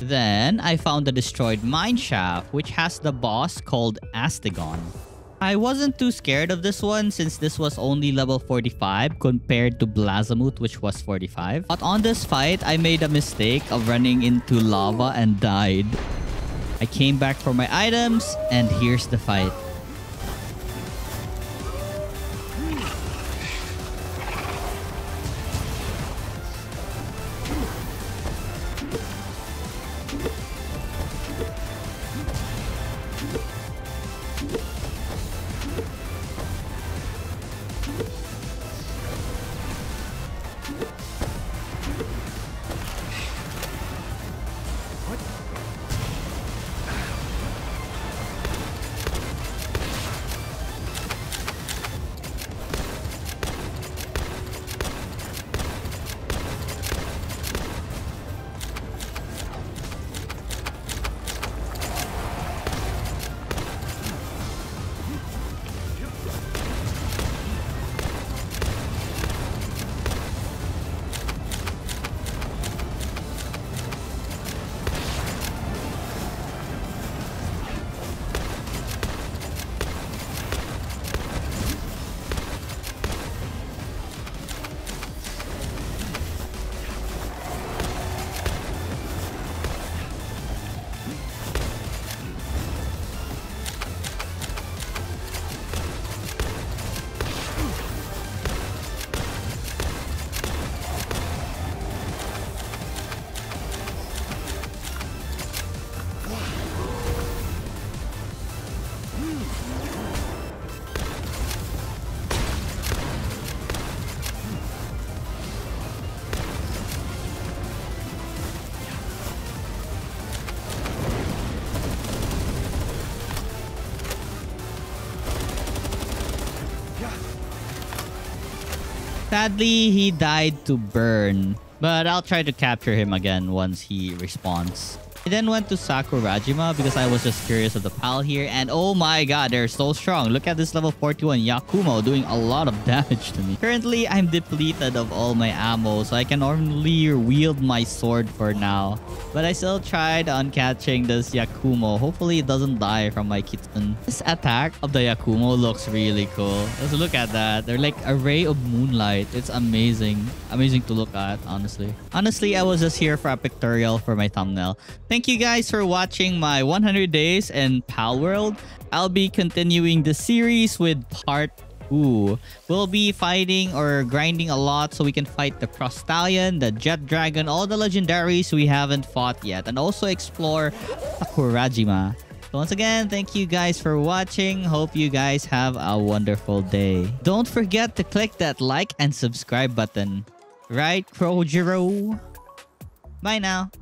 S1: Then, I found the destroyed mineshaft, which has the boss called Astegon. I wasn't too scared of this one since this was only level 45 compared to Blazamut, which was 45. But on this fight, I made a mistake of running into lava and died. I came back for my items, and here's the fight. Sadly, he died to burn, but I'll try to capture him again once he respawns. I then went to Sakurajima because I was just curious of the PAL here, and oh my god, they're so strong. Look at this level 41 Yakumo doing a lot of damage to me. Currently, I'm depleted of all my ammo, so I can only wield my sword for now. But I still tried on catching this Yakumo. Hopefully, it doesn't die from my kitten. This attack of the Yakumo looks really cool. Let's look at that. They're like a ray of moonlight. It's amazing. Amazing to look at, honestly. Honestly, I was just here for a pictorial for my thumbnail. Thank you guys for watching my 100 days in Palworld. I'll be continuing the series with part 2. We'll be fighting or grinding a lot so we can fight the Crostallion, the Jet Dragon, all the legendaries we haven't fought yet, and also explore Sakurajima. So once again, thank you guys for watching. Hope you guys have a wonderful day. Don't forget to click that like and subscribe button. Right, Crojiro? Bye now.